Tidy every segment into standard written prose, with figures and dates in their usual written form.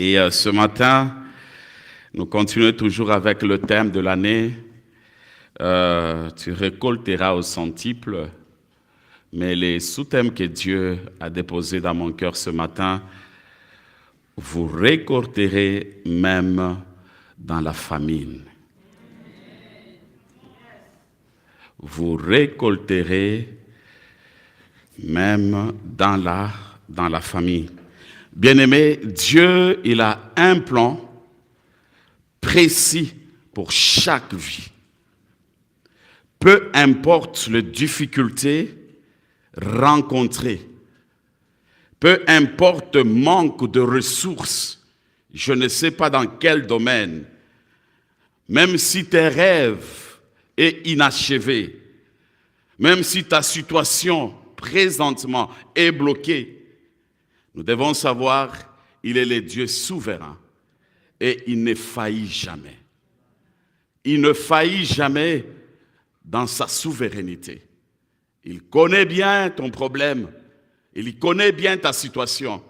Et ce matin, nous continuons toujours avec le thème de l'année. Tu récolteras au centuple. Mais les sous-thèmes que Dieu a déposés dans mon cœur ce matin, vous récolterez même dans la famine. Vous récolterez même dans la famille. Bien-aimés, Dieu, il a un plan précis pour chaque vie. Peu importe les difficultés rencontrées, peu importe le manque de ressources, je ne sais pas dans quel domaine, même si tes rêves sont inachevés, même si ta situation présentement est bloquée, nous devons savoir qu'il est le Dieu souverain et il ne faillit jamais. Il ne faillit jamais dans sa souveraineté. Il connaît bien ton problème, il connaît bien ta situation,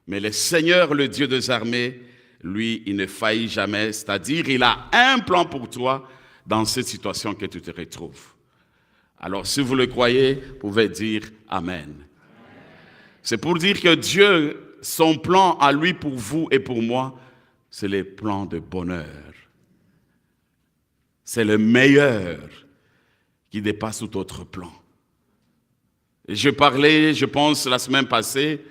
mais le Seigneur, le Dieu des armées, lui, il ne faillit jamais, c'est-à-dire il a un plan pour toi dans cette situation que tu te retrouves. Alors, si vous le croyez, vous pouvez dire Amen. C'est pour dire que Dieu, son plan à lui pour vous et pour moi, c'est le plan de bonheur. C'est le meilleur qui dépasse tout autre plan. Et je parlais, je pense, la semaine passée,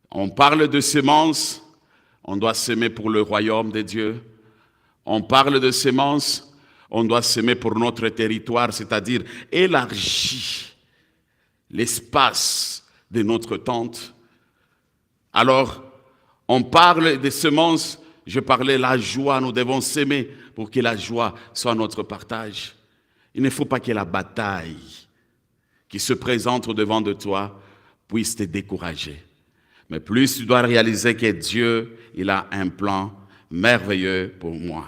on parle de semences, on doit s'aimer pour le royaume de Dieu. On parle de semences, on doit s'aimer pour notre territoire, c'est-à-dire élargir l'espace de notre tente. Alors, on parle des semences, je parlais de la joie, nous devons s'aimer pour que la joie soit notre partage. Il ne faut pas que la bataille qui se présente devant de toi puisse te décourager. Mais plus tu dois réaliser que Dieu, il a un plan merveilleux pour moi.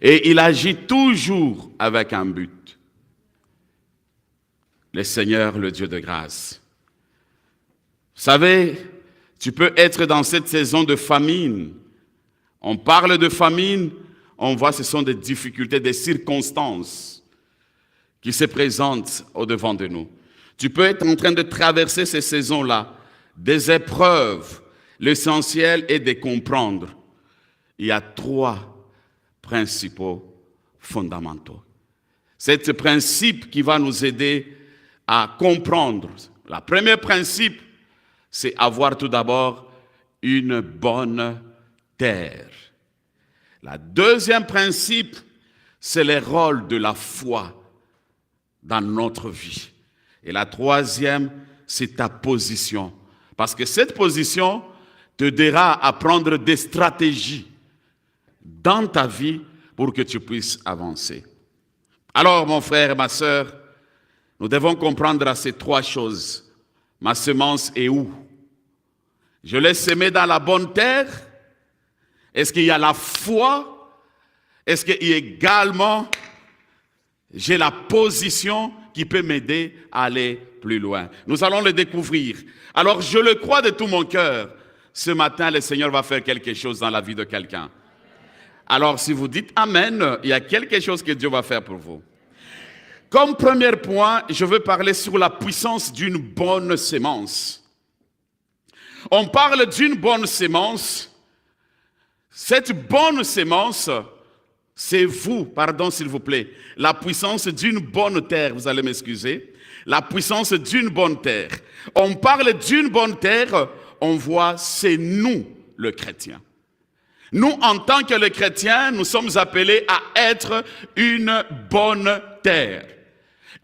Et il agit toujours avec un but. Le Seigneur, le Dieu de grâce. Vous savez, tu peux être dans cette saison de famine. On parle de famine, on voit que ce sont des difficultés, des circonstances qui se présentent au-devant de nous. Tu peux être en train de traverser ces saisons-là, des épreuves. L'essentiel est de comprendre. Il y a 3 principaux fondamentaux. C'est ce principe qui va nous aider à comprendre. Le premier principe, c'est avoir tout d'abord une bonne terre. Le deuxième principe, c'est le rôle de la foi dans notre vie. Et la troisième, c'est ta position. Parce que cette position te aidera à prendre des stratégies dans ta vie pour que tu puisses avancer. Alors, mon frère et ma sœur, nous devons comprendre ces 3 choses. Ma semence est où? Je l'ai semée dans la bonne terre? Est-ce qu'il y a la foi? Est-ce qu'également, j'ai la position qui peut m'aider à aller plus loin? Nous allons le découvrir. Alors, je le crois de tout mon cœur. Ce matin, le Seigneur va faire quelque chose dans la vie de quelqu'un. Alors, si vous dites Amen, il y a quelque chose que Dieu va faire pour vous. Comme premier point, je veux parler sur la puissance d'une bonne sémence. On parle d'une bonne sémence. Cette bonne sémence, c'est vous, pardon s'il vous plaît, la puissance d'une bonne terre, vous allez m'excuser, la puissance d'une bonne terre. On parle d'une bonne terre, on voit, c'est nous, le chrétien. Nous, en tant que les chrétiens, nous sommes appelés à être une bonne terre.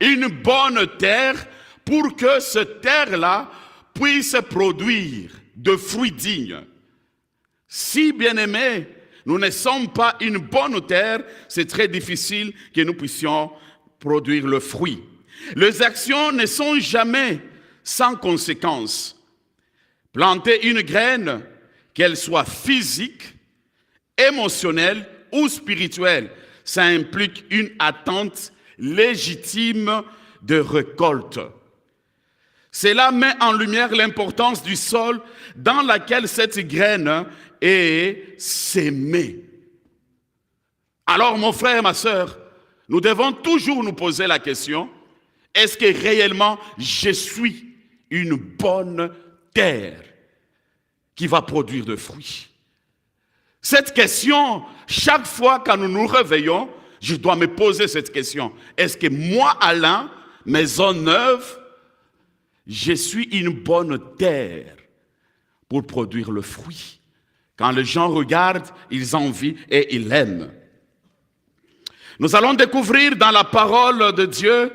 Une bonne terre pour que cette terre-là puisse produire de fruits dignes. Si, bien-aimés, nous ne sommes pas une bonne terre, c'est très difficile que nous puissions produire le fruit. Les actions ne sont jamais sans conséquences. Planter une graine, qu'elle soit physique, émotionnelle ou spirituelle, ça implique une attente légitime de récolte. Cela met en lumière l'importance du sol dans lequel cette graine est sémée. Alors mon frère et ma sœur, nous devons toujours nous poser la question, est-ce que réellement je suis une bonne terre qui va produire de fruits? Cette question, chaque fois que nous nous réveillons, je dois me poser cette question. Est-ce que moi, Alain, Maisonneuve, je suis une bonne terre pour produire le fruit? Quand les gens regardent, ils envient et ils aiment. Nous allons découvrir dans la parole de Dieu,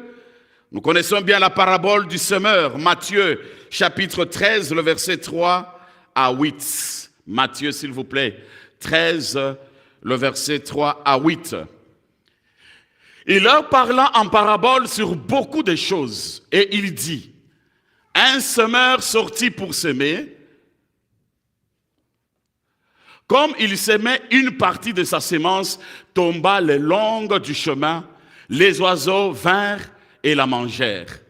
nous connaissons bien la parabole du semeur, Matthieu, chapitre 13, le verset 3 à 8. Matthieu, s'il vous plaît, 13, le verset 3 à 8. Il leur parla en parabole sur beaucoup de choses, et il dit, un semeur sortit pour semer. Comme il semait, une partie de sa semence tomba le long du chemin, les oiseaux vinrent et la mangèrent.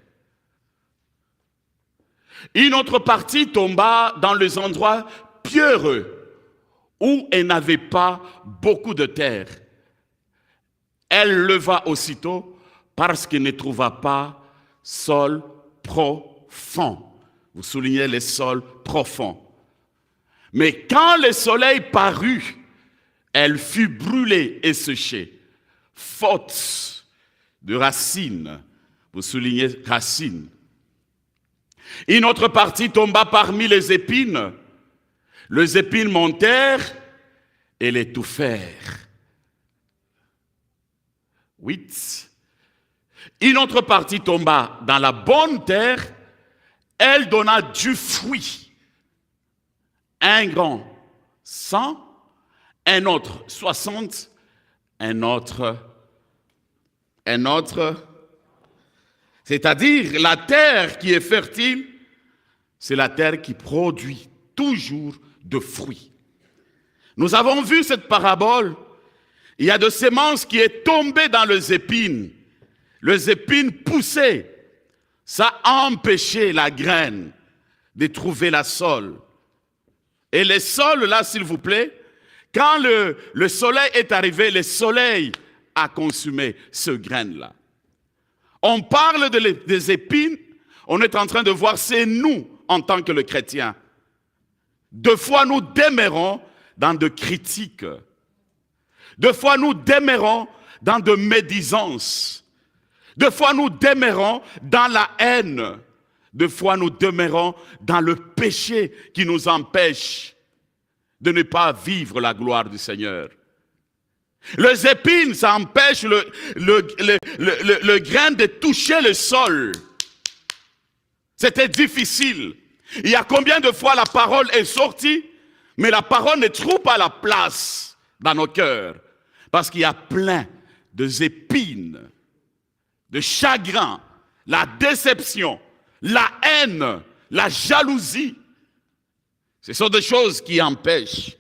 Une autre partie tomba dans les endroits pierreux, où elle n'avait pas beaucoup de terre. Elle leva aussitôt parce qu'elle ne trouva pas sol profond. Vous soulignez les sols profonds. Mais quand le soleil parut, elle fut brûlée et séchée, faute de racines. Vous soulignez racines. Une autre partie tomba parmi les épines. Les épines montèrent et l'étouffèrent. 8. Une autre partie tomba dans la bonne terre. Elle donna du fruit. Un grand 100, un autre 60, un autre. C'est-à-dire la terre qui est fertile, c'est la terre qui produit toujours de fruits. Nous avons vu cette parabole. Il y a de semences qui est tombée dans les épines. Les épines poussaient. Ça empêchait la graine de trouver la sol. Et le sol, là, s'il vous plaît, quand le soleil est arrivé, le soleil a consumé ce graine-là. On parle des épines, on est en train de voir, c'est nous, en tant que le chrétien. Deux fois, nous demeurons dans de critiques. Deux fois, nous demeurons dans de médisances. Deux fois, nous demeurons dans la haine. Deux fois, nous demeurons dans le péché qui nous empêche de ne pas vivre la gloire du Seigneur. Les épines, ça empêche le grain de toucher le sol. C'était difficile. Il y a combien de fois la parole est sortie, mais la parole ne trouve pas la place dans nos cœurs. Parce qu'il y a plein d'épines, de chagrin, la déception, la haine, la jalousie. Ce sont des choses qui empêchent.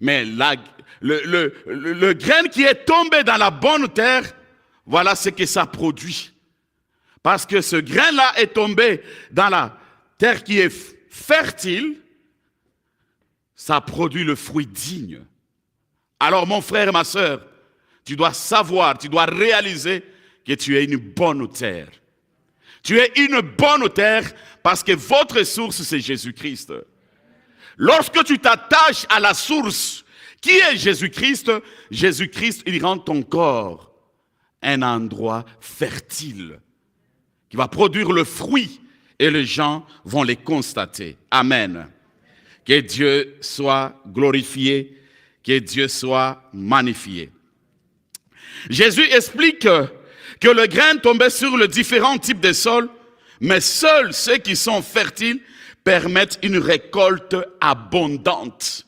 Mais le grain qui est tombé dans la bonne terre, voilà ce que ça produit. Parce que ce grain-là est tombé dans la terre qui est fertile, ça produit le fruit digne. Alors mon frère et ma sœur, tu dois savoir, tu dois réaliser que tu es une bonne terre. Tu es une bonne terre parce que votre source, c'est Jésus-Christ. Lorsque tu t'attaches à la source, qui est Jésus-Christ, Jésus-Christ, il rend ton corps un endroit fertile qui va produire le fruit et les gens vont les constater. Amen. Que Dieu soit glorifié, que Dieu soit magnifié. Jésus explique que le grain tombait sur les différents types de sols, mais seuls ceux qui sont fertiles permettent une récolte abondante.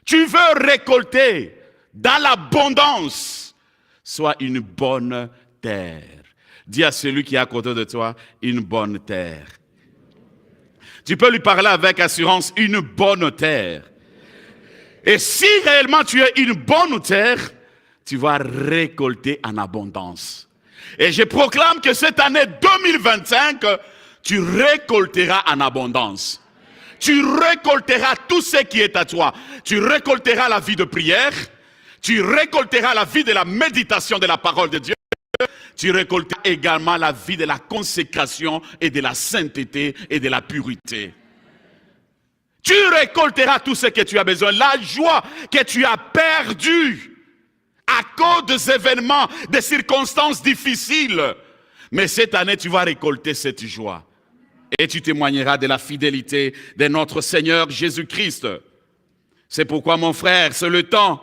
Tu veux récolter dans l'abondance, sois une bonne terre. Dis à celui qui est à côté de toi, une bonne terre. Tu peux lui parler avec assurance, une bonne terre. Et si réellement tu es une bonne terre, tu vas récolter en abondance. Et je proclame que cette année 2025, tu récolteras en abondance. Tu récolteras tout ce qui est à toi. Tu récolteras la vie de prière. Tu récolteras la vie de la méditation de la parole de Dieu. Tu récolteras également la vie de la consécration et de la sainteté et de la pureté. Tu récolteras tout ce que tu as besoin. La joie que tu as perdue à cause des événements, des circonstances difficiles. Mais cette année, tu vas récolter cette joie. Et tu témoigneras de la fidélité de notre Seigneur Jésus-Christ. C'est pourquoi, mon frère, c'est le temps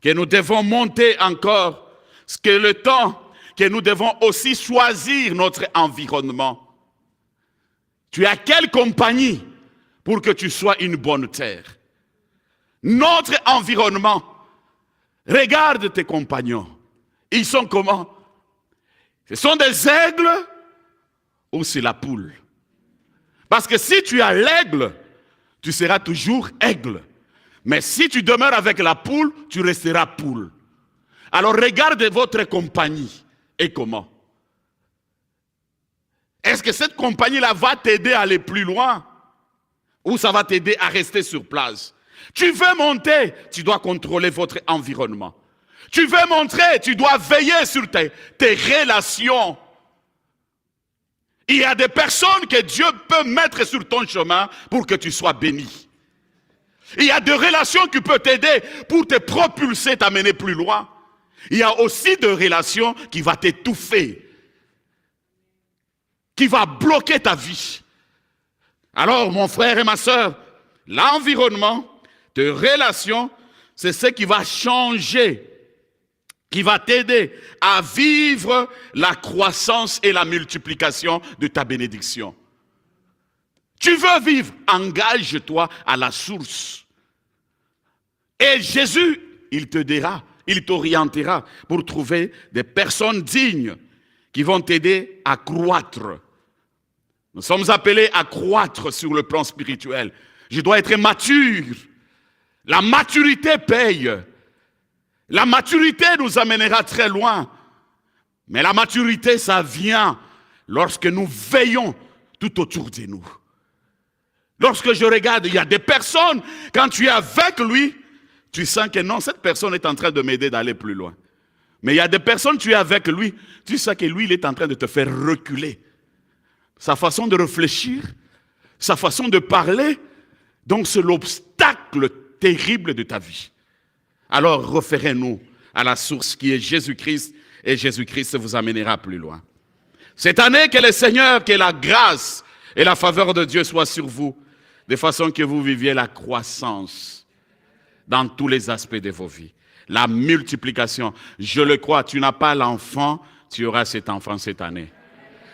que nous devons monter encore. C'est le temps que nous devons aussi choisir notre environnement. Tu as quelle compagnie pour que tu sois une bonne terre? Notre environnement. Regarde tes compagnons. Ils sont comment? Ce sont des aigles ou c'est la poule? Parce que si tu as l'aigle, tu seras toujours aigle. Mais si tu demeures avec la poule, tu resteras poule. Alors regarde votre compagnie. Et comment? Est-ce que cette compagnie-là va t'aider à aller plus loin? Ou ça va t'aider à rester sur place? Tu veux monter, tu dois contrôler votre environnement. Tu veux montrer, tu dois veiller sur tes relations. Il y a des personnes que Dieu peut mettre sur ton chemin pour que tu sois béni. Il y a des relations qui peuvent t'aider pour te propulser, t'amener plus loin. Il y a aussi des relations qui vont t'étouffer, qui vont bloquer ta vie. Alors, mon frère et ma soeur, l'environnement, tes relations, c'est ce qui va changer, qui va t'aider à vivre la croissance et la multiplication de ta bénédiction. Tu veux vivre, engage-toi à la source. Et Jésus, il t'aidera, il t'orientera pour trouver des personnes dignes qui vont t'aider à croître. Nous sommes appelés à croître sur le plan spirituel. Je dois être mature. La maturité paye. La maturité nous amènera très loin. Mais la maturité, ça vient lorsque nous veillons tout autour de nous. Lorsque je regarde, il y a des personnes, quand tu es avec lui, tu sens que non, cette personne est en train de m'aider d'aller plus loin. Mais il y a des personnes, tu es avec lui, tu sens que lui, il est en train de te faire reculer. Sa façon de réfléchir, sa façon de parler, donc c'est l'obstacle terrible de ta vie. Alors, référez-nous à la source qui est Jésus-Christ, et Jésus-Christ vous amènera plus loin. Cette année, que le Seigneur, que la grâce et la faveur de Dieu soient sur vous, de façon que vous viviez la croissance dans tous les aspects de vos vies. La multiplication, je le crois, tu n'as pas l'enfant, tu auras cet enfant cette année.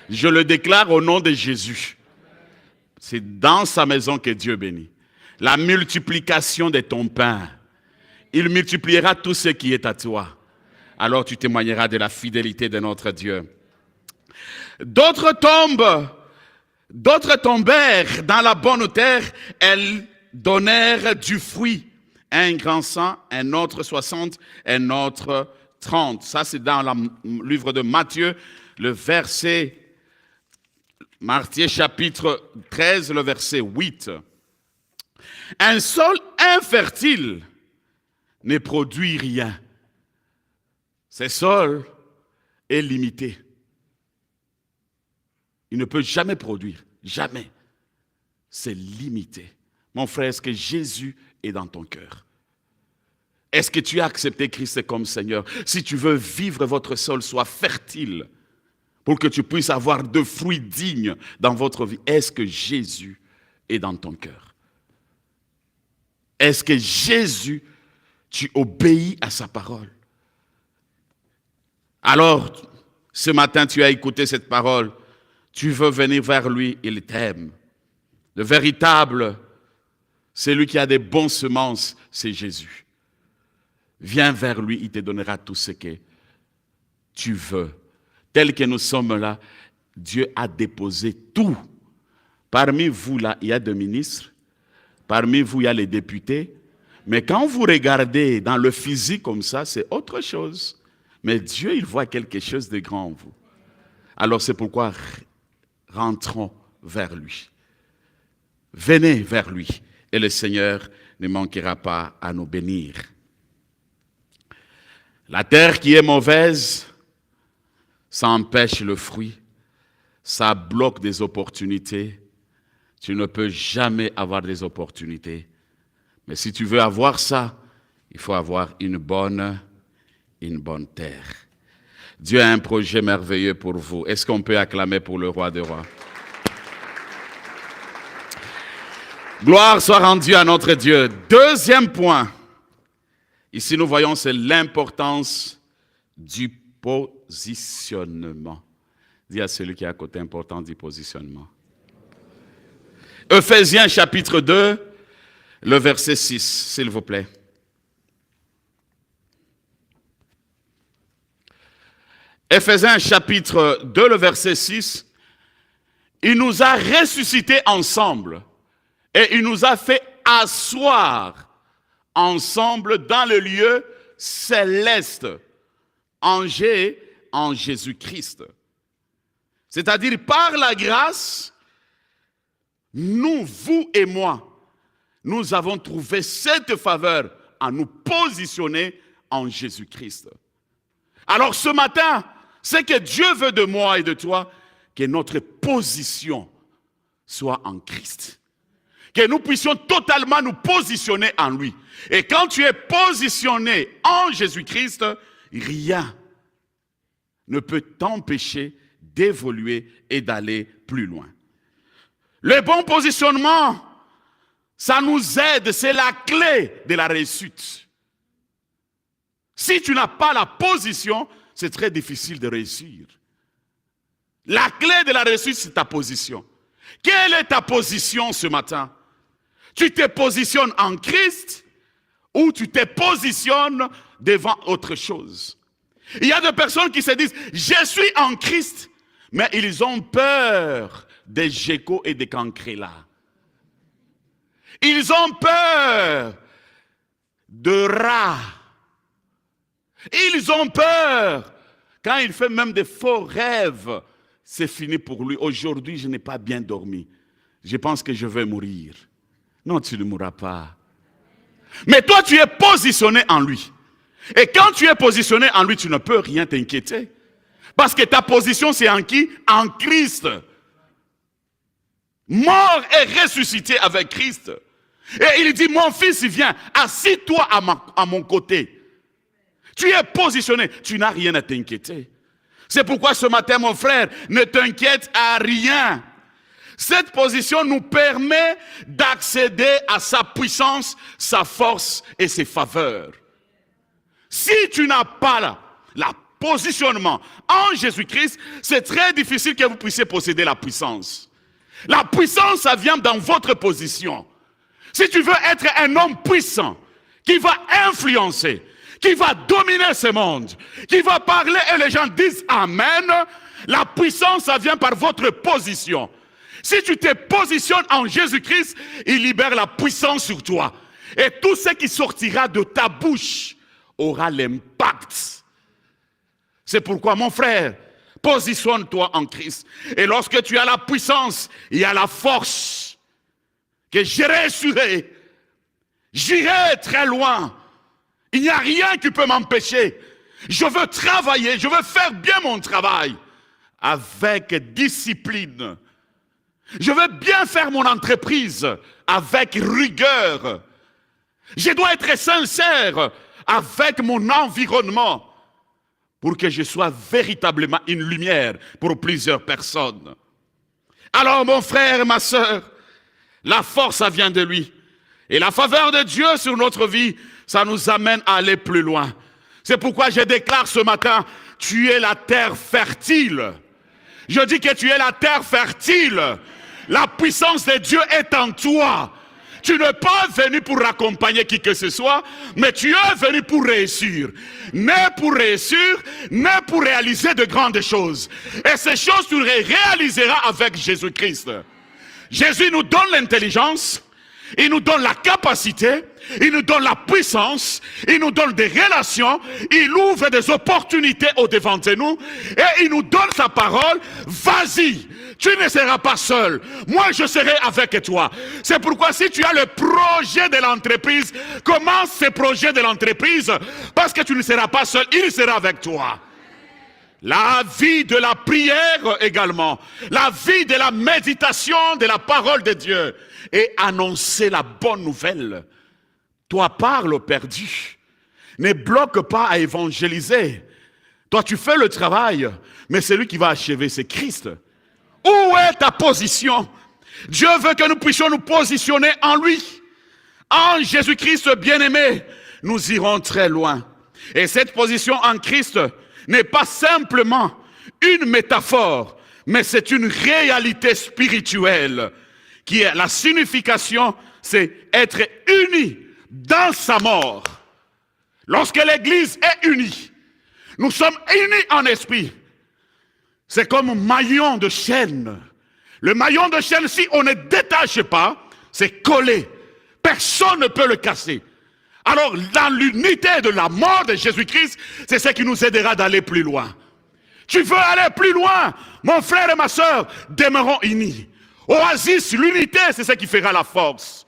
Je le déclare au nom de Jésus. C'est dans sa maison que Dieu bénit. La multiplication de ton pain. Il multipliera tout ce qui est à toi. Alors tu témoigneras de la fidélité de notre Dieu. D'autres tombèrent dans la bonne terre, elles donnèrent du fruit. Un grand 100, un autre 60, un autre 30. Ça, c'est dans le livre de Matthieu, le verset, Matthieu chapitre 13, le verset 8. Un sol infertile ne produit rien. Ce sol est limité. Il ne peut jamais produire, jamais. C'est limité. Mon frère, est-ce que Jésus est dans ton cœur? Est-ce que tu as accepté Christ comme Seigneur? Si tu veux vivre, votre sol soit fertile pour que tu puisses avoir de fruits dignes dans votre vie. Est-ce que Jésus est dans ton cœur? Est-ce que Jésus, tu obéis à sa parole? Alors, ce matin, tu as écouté cette parole. Tu veux venir vers lui, il t'aime. Le véritable, celui qui a des bonnes semences, c'est Jésus. Viens vers lui, il te donnera tout ce que tu veux. Tel que nous sommes là, Dieu a déposé tout. Parmi vous, là, il y a des ministres. Parmi vous, il y a les députés. Mais quand vous regardez dans le physique comme ça, c'est autre chose. Mais Dieu, il voit quelque chose de grand en vous. Alors c'est pourquoi rentrons vers lui. Venez vers lui et le Seigneur ne manquera pas à nous bénir. La terre qui est mauvaise, ça empêche le fruit, ça bloque des opportunités. Tu ne peux jamais avoir des opportunités. Mais si tu veux avoir ça, il faut avoir une bonne terre. Dieu a un projet merveilleux pour vous. Est-ce qu'on peut acclamer pour le roi des rois? Gloire soit rendue à notre Dieu. Deuxième point. Ici, nous voyons, c'est l'importance du positionnement. Dis à celui qui est à côté, important du positionnement. Ephésiens chapitre 2, le verset 6, s'il vous plaît. Ephésiens chapitre 2, le verset 6, il nous a ressuscités ensemble et il nous a fait asseoir ensemble dans le lieu céleste en Jésus-Christ. C'est-à-dire par la grâce, nous, vous et moi, nous avons trouvé cette faveur à nous positionner en Jésus-Christ. Alors ce matin, ce que Dieu veut de moi et de toi, que notre position soit en Christ. Que nous puissions totalement nous positionner en lui. Et quand tu es positionné en Jésus-Christ, rien ne peut t'empêcher d'évoluer et d'aller plus loin. Le bon positionnement, ça nous aide, c'est la clé de la réussite. Si tu n'as pas la position, c'est très difficile de réussir. La clé de la réussite, c'est ta position. Quelle est ta position ce matin? Tu te positionnes en Christ ou tu te positionnes devant autre chose? Il y a des personnes qui se disent, je suis en Christ, mais ils ont peur des geckos et des cancrelats. Ils ont peur de rats. Ils ont peur. Quand il fait même des faux rêves, c'est fini pour lui. Aujourd'hui, je n'ai pas bien dormi. Je pense que je vais mourir. Non, tu ne mourras pas. Mais toi, tu es positionné en lui. Et quand tu es positionné en lui, tu ne peux rien t'inquiéter. Parce que ta position, c'est en qui? En Christ. Mort et ressuscité avec Christ. Et il dit, mon fils, viens, assis-toi à mon côté. Tu es positionné, tu n'as rien à t'inquiéter. C'est pourquoi ce matin, mon frère, ne t'inquiète à rien. Cette position nous permet d'accéder à sa puissance, sa force et ses faveurs. Si tu n'as pas la positionnement en Jésus-Christ, c'est très difficile que vous puissiez posséder la puissance. La puissance, ça vient dans votre position. Si tu veux être un homme puissant, qui va influencer, qui va dominer ce monde, qui va parler et les gens disent Amen, la puissance, ça vient par votre position. Si tu te positionnes en Jésus-Christ, il libère la puissance sur toi. Et tout ce qui sortira de ta bouche aura l'impact. C'est pourquoi, mon frère, positionne-toi en Christ. Et lorsque tu as la puissance, il y a la force. Que j'irai très loin. Il n'y a rien qui peut m'empêcher. Je veux travailler, je veux faire bien mon travail. Avec discipline. Je veux bien faire mon entreprise avec rigueur. Je dois être sincère avec mon environnement pour que je sois véritablement une lumière pour plusieurs personnes. Alors mon frère, ma sœur, la force, ça vient de lui. Et la faveur de Dieu sur notre vie, ça nous amène à aller plus loin. C'est pourquoi je déclare ce matin, tu es la terre fertile. Je dis que tu es la terre fertile. La puissance de Dieu est en toi. Tu n'es pas venu pour accompagner qui que ce soit, mais tu es venu pour réussir. Né pour réussir, né pour réaliser de grandes choses. Et ces choses, tu les réaliseras avec Jésus-Christ. Jésus nous donne l'intelligence. Il nous donne la capacité, il nous donne la puissance, il nous donne des relations, il ouvre des opportunités au-devant de nous et il nous donne sa parole. Vas-y, tu ne seras pas seul. Moi, je serai avec toi. C'est pourquoi si tu as le projet de l'entreprise, commence ce projet de l'entreprise parce que tu ne seras pas seul, il sera avec toi. La vie de la prière également, la vie de la méditation de la parole de Dieu et annoncer la bonne nouvelle. Toi, parle au perdu. Ne bloque pas à évangéliser. Toi, tu fais le travail, mais celui qui va achever, c'est Christ. Où est ta position? Dieu veut que nous puissions nous positionner en lui. En Jésus-Christ bien-aimé, nous irons très loin. Et cette position en Christ n'est pas simplement une métaphore, mais c'est une réalité spirituelle qui est la signification, c'est être uni dans sa mort. Lorsque l'Église est unie, nous sommes unis en esprit. C'est comme un maillon de chaîne. Le maillon de chaîne, si on ne détache pas, c'est collé. Personne ne peut le casser. Alors, dans l'unité de la mort de Jésus-Christ, c'est ce qui nous aidera d'aller plus loin. Tu veux aller plus loin, mon frère et ma soeur, demeurons unis. Oasis, l'unité, c'est ce qui fera la force.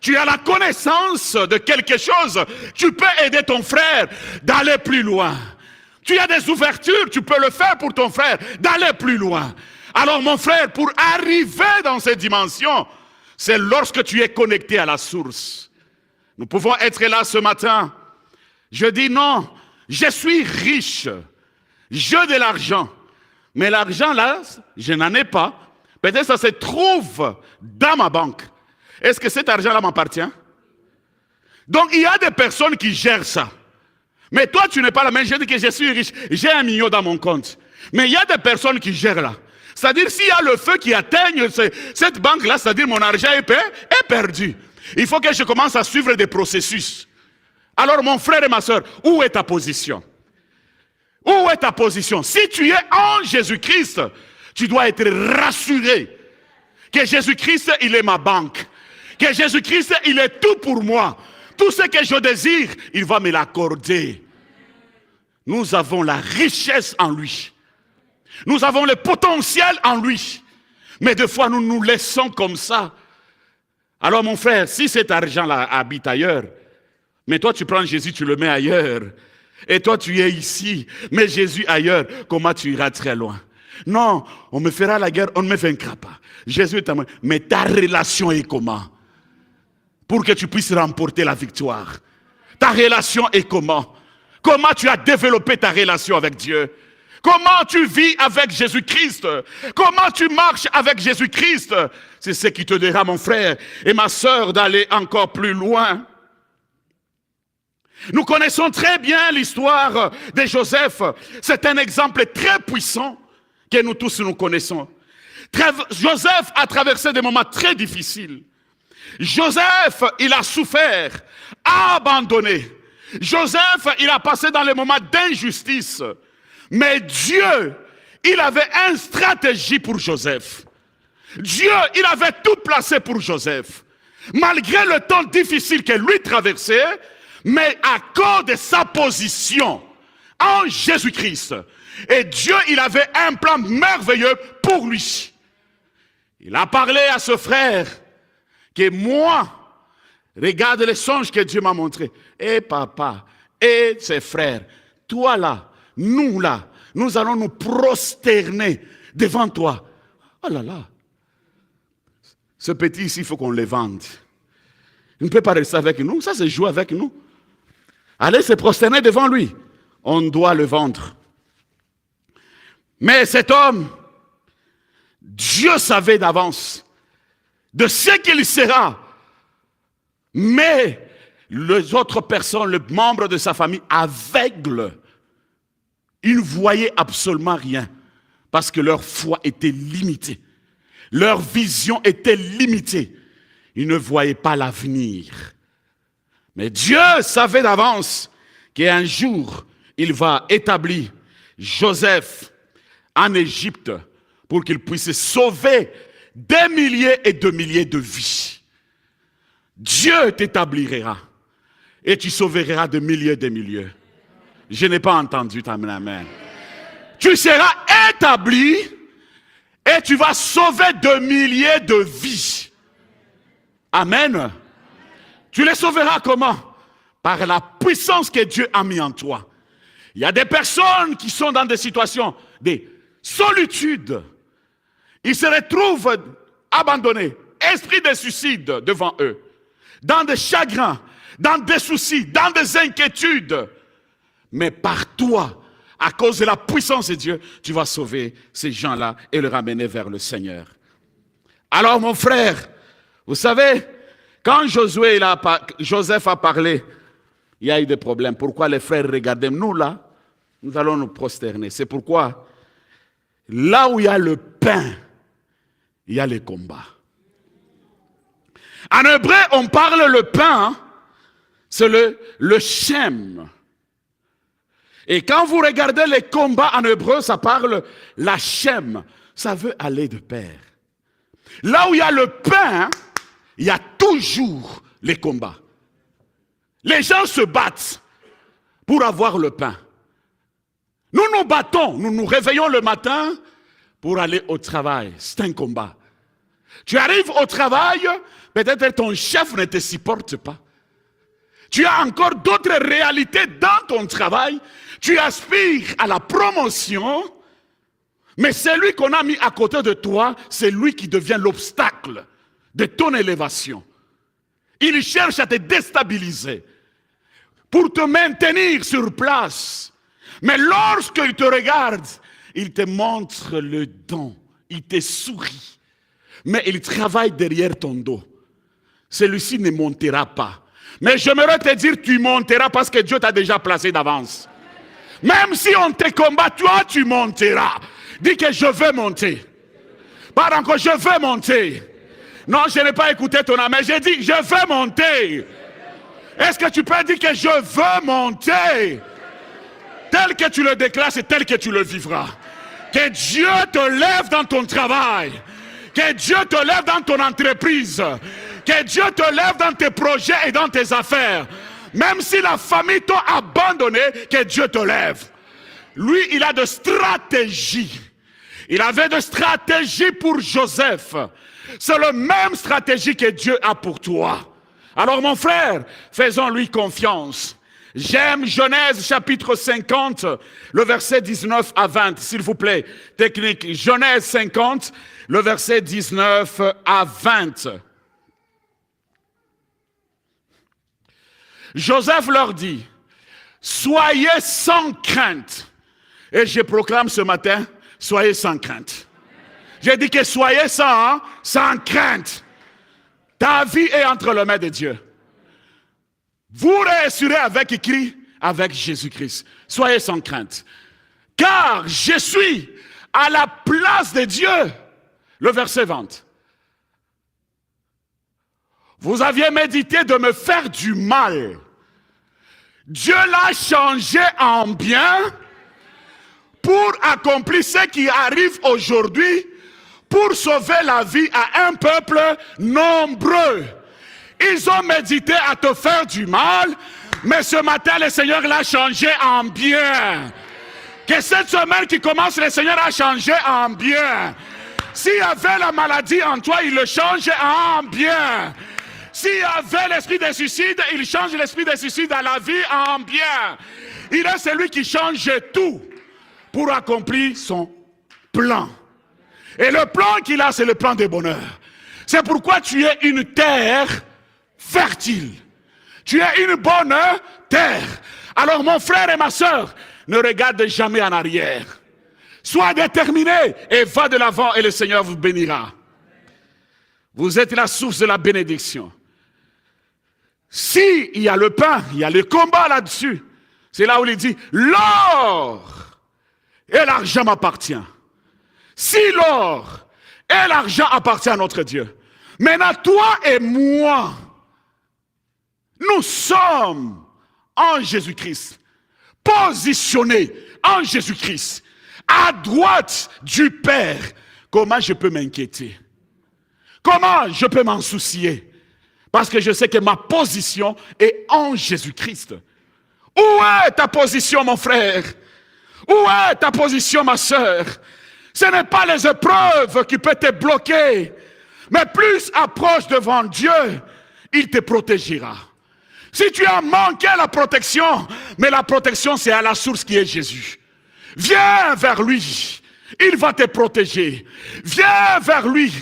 Tu as la connaissance de quelque chose, tu peux aider ton frère d'aller plus loin. Tu as des ouvertures, tu peux le faire pour ton frère, d'aller plus loin. Alors mon frère, pour arriver dans ces dimensions, c'est lorsque tu es connecté à la source. Nous pouvons être là ce matin. Je dis non, je suis riche, j'ai de l'argent. Mais l'argent là, je n'en ai pas. Peut-être ça se trouve dans ma banque. Est-ce que cet argent-là m'appartient? Donc il y a des personnes qui gèrent ça. Mais toi, tu n'es pas là. Mais je dis que je suis riche. J'ai 1 million dans mon compte. Mais il y a des personnes qui gèrent là. C'est-à-dire, s'il y a le feu qui atteigne cette banque-là, c'est-à-dire mon argent est perdu. Il faut que je commence à suivre des processus. Alors, mon frère et ma soeur, où est ta position? Où est ta position? Si tu es en Jésus-Christ, tu dois être rassuré que Jésus-Christ, il est ma banque. Que Jésus-Christ, il est tout pour moi. Tout ce que je désire, il va me l'accorder. Nous avons la richesse en lui. Nous avons le potentiel en lui. Mais des fois, nous nous laissons comme ça. Alors mon frère, si cet argent-là habite ailleurs, mais toi tu prends Jésus, tu le mets ailleurs. Et toi tu es ici, mais Jésus ailleurs, comment tu iras très loin? Non, on me fera la guerre, on ne me vaincra pas. Jésus est à moi. Mais ta relation est comment? Pour que tu puisses remporter la victoire. Ta relation est comment? Comment tu as développé ta relation avec Dieu? Comment tu vis avec Jésus-Christ? Comment tu marches avec Jésus-Christ? C'est ce qui te dira, mon frère et ma sœur, d'aller encore plus loin. Nous connaissons très bien l'histoire de Joseph. C'est un exemple très puissant que nous tous nous connaissons. Joseph a traversé des moments très difficiles. Joseph, il a souffert, abandonné. Joseph, il a passé dans les moments d'injustice. Mais Dieu, il avait une stratégie pour Joseph. Dieu, il avait tout placé pour Joseph. Malgré le temps difficile que lui traversait, mais à cause de sa position en Jésus-Christ. Et Dieu, il avait un plan merveilleux pour lui. Il a parlé à ce frère que moi, regarde les songes que Dieu m'a montrés. Et papa, et ses frères, toi là, nous là, nous allons nous prosterner devant toi. Oh là là. Ce petit ici, il faut qu'on le vende. Il ne peut pas rester avec nous. Ça, c'est jouer avec nous. Allez se prosterner devant lui. On doit le vendre. Mais cet homme, Dieu savait d'avance de ce qu'il sera. Mais les autres personnes, les membres de sa famille, aveugles, ils ne voyaient absolument rien parce que leur foi était limitée. Leur vision était limitée. Ils ne voyaient pas l'avenir. Mais Dieu savait d'avance qu'un jour, il va établir Joseph en Égypte pour qu'il puisse sauver des milliers et de milliers de vies. Dieu t'établira et tu sauveras de milliers et de milliers. Je n'ai pas entendu ta amen. Tu seras établi et tu vas sauver de milliers de vies. Amen. Tu les sauveras comment? Par la puissance que Dieu a mis en toi. Il y a des personnes qui sont dans des situations de solitude. Ils se retrouvent abandonnés, esprit de suicide devant eux, dans des chagrins, dans des soucis, dans des inquiétudes. Mais par toi, à cause de la puissance de Dieu, tu vas sauver ces gens-là et les ramener vers le Seigneur. Alors mon frère, vous savez, quand Joseph a parlé, il y a eu des problèmes. Pourquoi les frères regardaient? Nous là, nous allons nous prosterner. C'est pourquoi, là où il y a le pain, il y a les combats. En hébreu, on parle le pain, c'est le shem. Et quand vous regardez les combats en hébreu, ça parle la shem. Ça veut aller de pair. Là où il y a le pain, il y a toujours les combats. Les gens se battent pour avoir le pain. Nous nous battons, nous nous réveillons le matin pour aller au travail. C'est un combat. Tu arrives au travail, peut-être ton chef ne te supporte pas. Tu as encore d'autres réalités dans ton travail. Tu aspires à la promotion, mais celui qu'on a mis à côté de toi, c'est lui qui devient l'obstacle de ton élévation. Il cherche à te déstabiliser pour te maintenir sur place. Mais lorsqu'il te regarde, il te montre le don, il te sourit. Mais il travaille derrière ton dos. Celui-ci ne montera pas. Mais j'aimerais te dire, tu monteras parce que Dieu t'a déjà placé d'avance. Même si on te combat, toi tu monteras. Dis que je veux monter. Pas encore, je veux monter. Non, je n'ai pas écouté ton âme, mais j'ai dit, je veux monter. Est-ce que tu peux dire que je veux monter? Tel que tu le déclares, c'est tel que tu le vivras. Que Dieu te lève dans ton travail. Que Dieu te lève dans ton entreprise. Que Dieu te lève dans tes projets et dans tes affaires. Même si la famille t'a abandonné, que Dieu te lève. Lui, il a de stratégies. Il avait de stratégies pour Joseph. C'est la même stratégie que Dieu a pour toi. Alors mon frère, faisons-lui confiance. J'aime Genèse chapitre 50, le verset 19 à 20, s'il vous plaît. Technique, Genèse 50, le verset 19 à 20. Joseph leur dit, soyez sans crainte. Et je proclame ce matin, soyez sans crainte. J'ai dit que soyez sans crainte. Ta vie est entre les mains de Dieu. Vous réussirez avec écrit, avec Jésus-Christ. Soyez sans crainte. Car je suis à la place de Dieu. Le verset 20. Vous aviez médité de me faire du mal. Dieu l'a changé en bien pour accomplir ce qui arrive aujourd'hui, pour sauver la vie à un peuple nombreux. Ils ont médité à te faire du mal, mais ce matin, le Seigneur l'a changé en bien. Que cette semaine qui commence, le Seigneur a changé en bien. S'il y avait la maladie en toi, il le change en bien. S'il y avait l'esprit de suicide, il change l'esprit de suicide à la vie en bien. Il est celui qui change tout pour accomplir son plan. Et le plan qu'il a, c'est le plan de bonheur. C'est pourquoi tu es une terre fertile. Tu es une bonne terre. Alors mon frère et ma soeur, ne regarde jamais en arrière. Sois déterminé et va de l'avant et le Seigneur vous bénira. Vous êtes la source de la bénédiction. Si il y a le pain, il y a le combat là-dessus. C'est là où il dit, l'or et l'argent m'appartient. Si l'or et l'argent appartiennent à notre Dieu, maintenant toi et moi, nous sommes en Jésus-Christ, positionnés en Jésus-Christ, à droite du Père. Comment je peux m'inquiéter? Comment je peux m'en soucier? Parce que je sais que ma position est en Jésus-Christ. Où est ta position, mon frère? Où est ta position, ma sœur? Ce n'est pas les épreuves qui peuvent te bloquer, mais plus approche devant Dieu, il te protégera. Si tu as manqué la protection, mais la protection c'est à la source qui est Jésus. Viens vers lui, il va te protéger. Viens vers lui,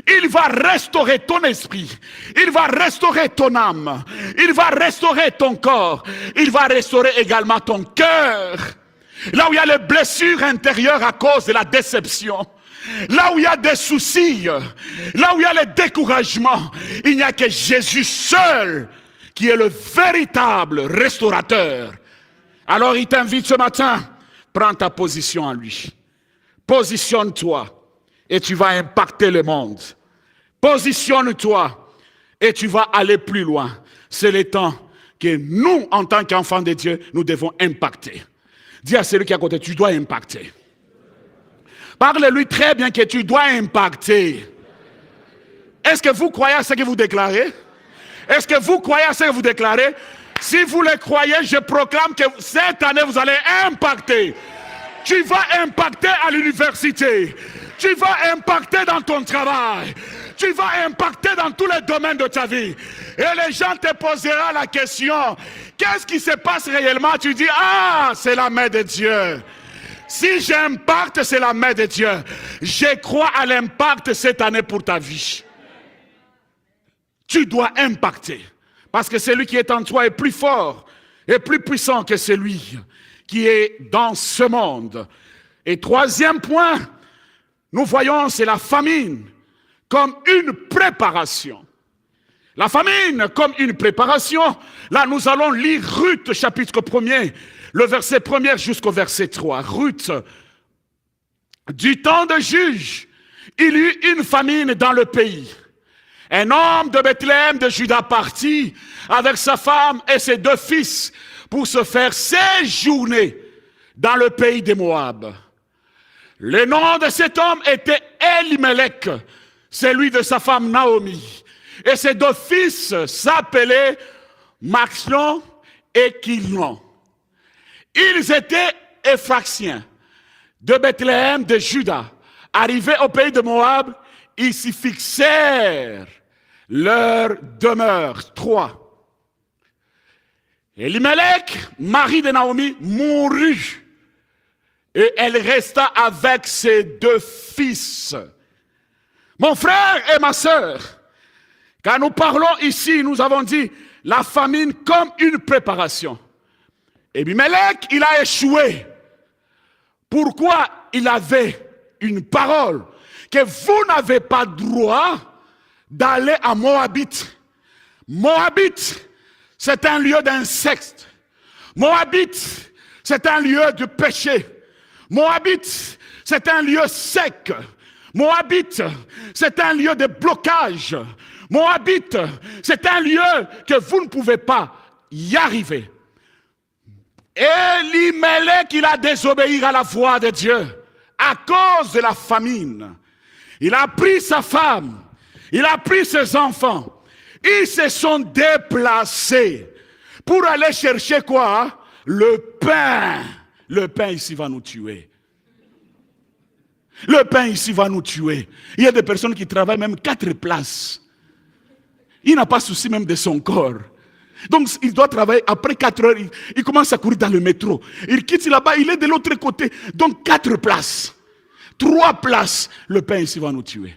il va restaurer ton esprit, il va restaurer ton âme, il va restaurer ton corps, il va restaurer également ton cœur. Là où il y a les blessures intérieures à cause de la déception, là où il y a des soucis, là où il y a le découragement, il n'y a que Jésus seul qui est le véritable restaurateur. Alors il t'invite ce matin, prends ta position en lui. Positionne-toi et tu vas impacter le monde. Positionne-toi et tu vas aller plus loin. C'est le temps que nous, en tant qu'enfants de Dieu, nous devons impacter. Dis à celui qui est à côté, tu dois impacter. Parle-lui très bien que tu dois impacter. Est-ce que vous croyez à ce que vous déclarez? Est-ce que vous croyez à ce que vous déclarez? Si vous le croyez, je proclame que cette année, vous allez impacter. Tu vas impacter à l'université. Tu vas impacter dans ton travail. Tu vas impacter dans tous les domaines de ta vie. Et les gens te poseront la question, qu'est-ce qui se passe réellement? Tu dis, ah, c'est la main de Dieu. Si j'impacte, c'est la main de Dieu. Je crois à l'impact cette année pour ta vie. Tu dois impacter. Parce que celui qui est en toi est plus fort et plus puissant que celui qui est dans ce monde. Et troisième point, nous voyons, c'est la famine comme une préparation. La famine comme une préparation. Là, nous allons lire Ruth, chapitre 1er, le verset 1er jusqu'au verset 3. Ruth, du temps de Juge, il y eut une famine dans le pays. Un homme de Bethléem de Juda partit avec sa femme et ses 2 fils pour se faire séjourner dans le pays de Moab. Le nom de cet homme était Elimelech, celui de sa femme Naomi. Et ses 2 fils s'appelaient Maxlon et Kilion. Ils étaient Éphratiens de Bethléem de Juda. Arrivés au pays de Moab, ils s'y fixèrent leur demeure. 3. Elimelech, mari de Naomi, mourut. Et elle resta avec ses 2 fils. Mon frère et ma sœur, quand nous parlons ici, nous avons dit la famine comme une préparation. Elimelech, il a échoué. Pourquoi? Il avait une parole que vous n'avez pas droit d'aller à Moabite. Moabite, c'est un lieu d'inceste. Moabite, c'est un lieu de péché. Moabite, c'est un lieu sec. Moabite, c'est un lieu de blocage. Moabite, c'est un lieu que vous ne pouvez pas y arriver. Elimelech, il a désobéi à la voix de Dieu à cause de la famine. Il a pris sa femme, il a pris ses enfants. Ils se sont déplacés pour aller chercher quoi? Le pain. Le pain ici va nous tuer. Le pain ici va nous tuer. Il y a des personnes qui travaillent même 4 places. Il n'a pas souci même de son corps. Donc il doit travailler après 4 heures. Il commence à courir dans le métro. Il quitte là-bas, il est de l'autre côté. Donc 4 places. 3 places. Le pain ici va nous tuer.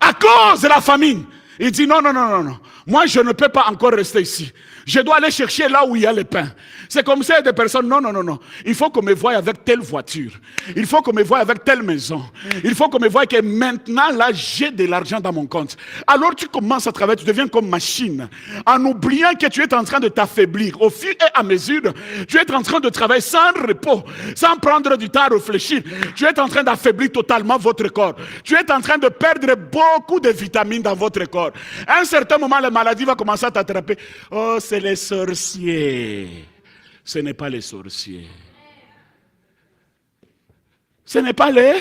À cause de la famine. Il dit non, non, non, non, non. Moi, je ne peux pas encore rester ici. Je dois aller chercher là où il y a le pain. C'est comme ça, des personnes, non, non, non, non. Il faut qu'on me voie avec telle voiture. Il faut qu'on me voie avec telle maison. Il faut qu'on me voie que maintenant, là, j'ai de l'argent dans mon compte. Alors tu commences à travailler, tu deviens comme machine. En oubliant que tu es en train de t'affaiblir. Au fur et à mesure, tu es en train de travailler sans repos, sans prendre du temps à réfléchir. Tu es en train d'affaiblir totalement votre corps. Tu es en train de perdre beaucoup de vitamines dans votre corps. À un certain moment, la maladie va commencer à t'attraper. Oh, c'est les sorciers. Ce n'est pas les sorciers. Ce n'est pas les...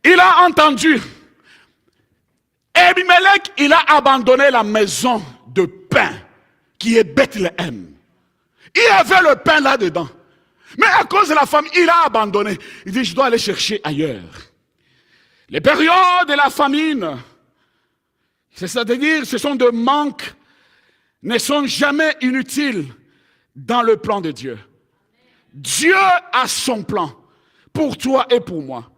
Il a entendu. Abimelech, il a abandonné la maison de pain qui est Bethléem. Il y avait le pain là-dedans. Mais à cause de la famine, il a abandonné. Il dit, je dois aller chercher ailleurs. Les périodes de la famine, c'est-à-dire, ce sont des manques, ne sont jamais inutiles dans le plan de Dieu. Dieu a son plan pour toi et pour moi.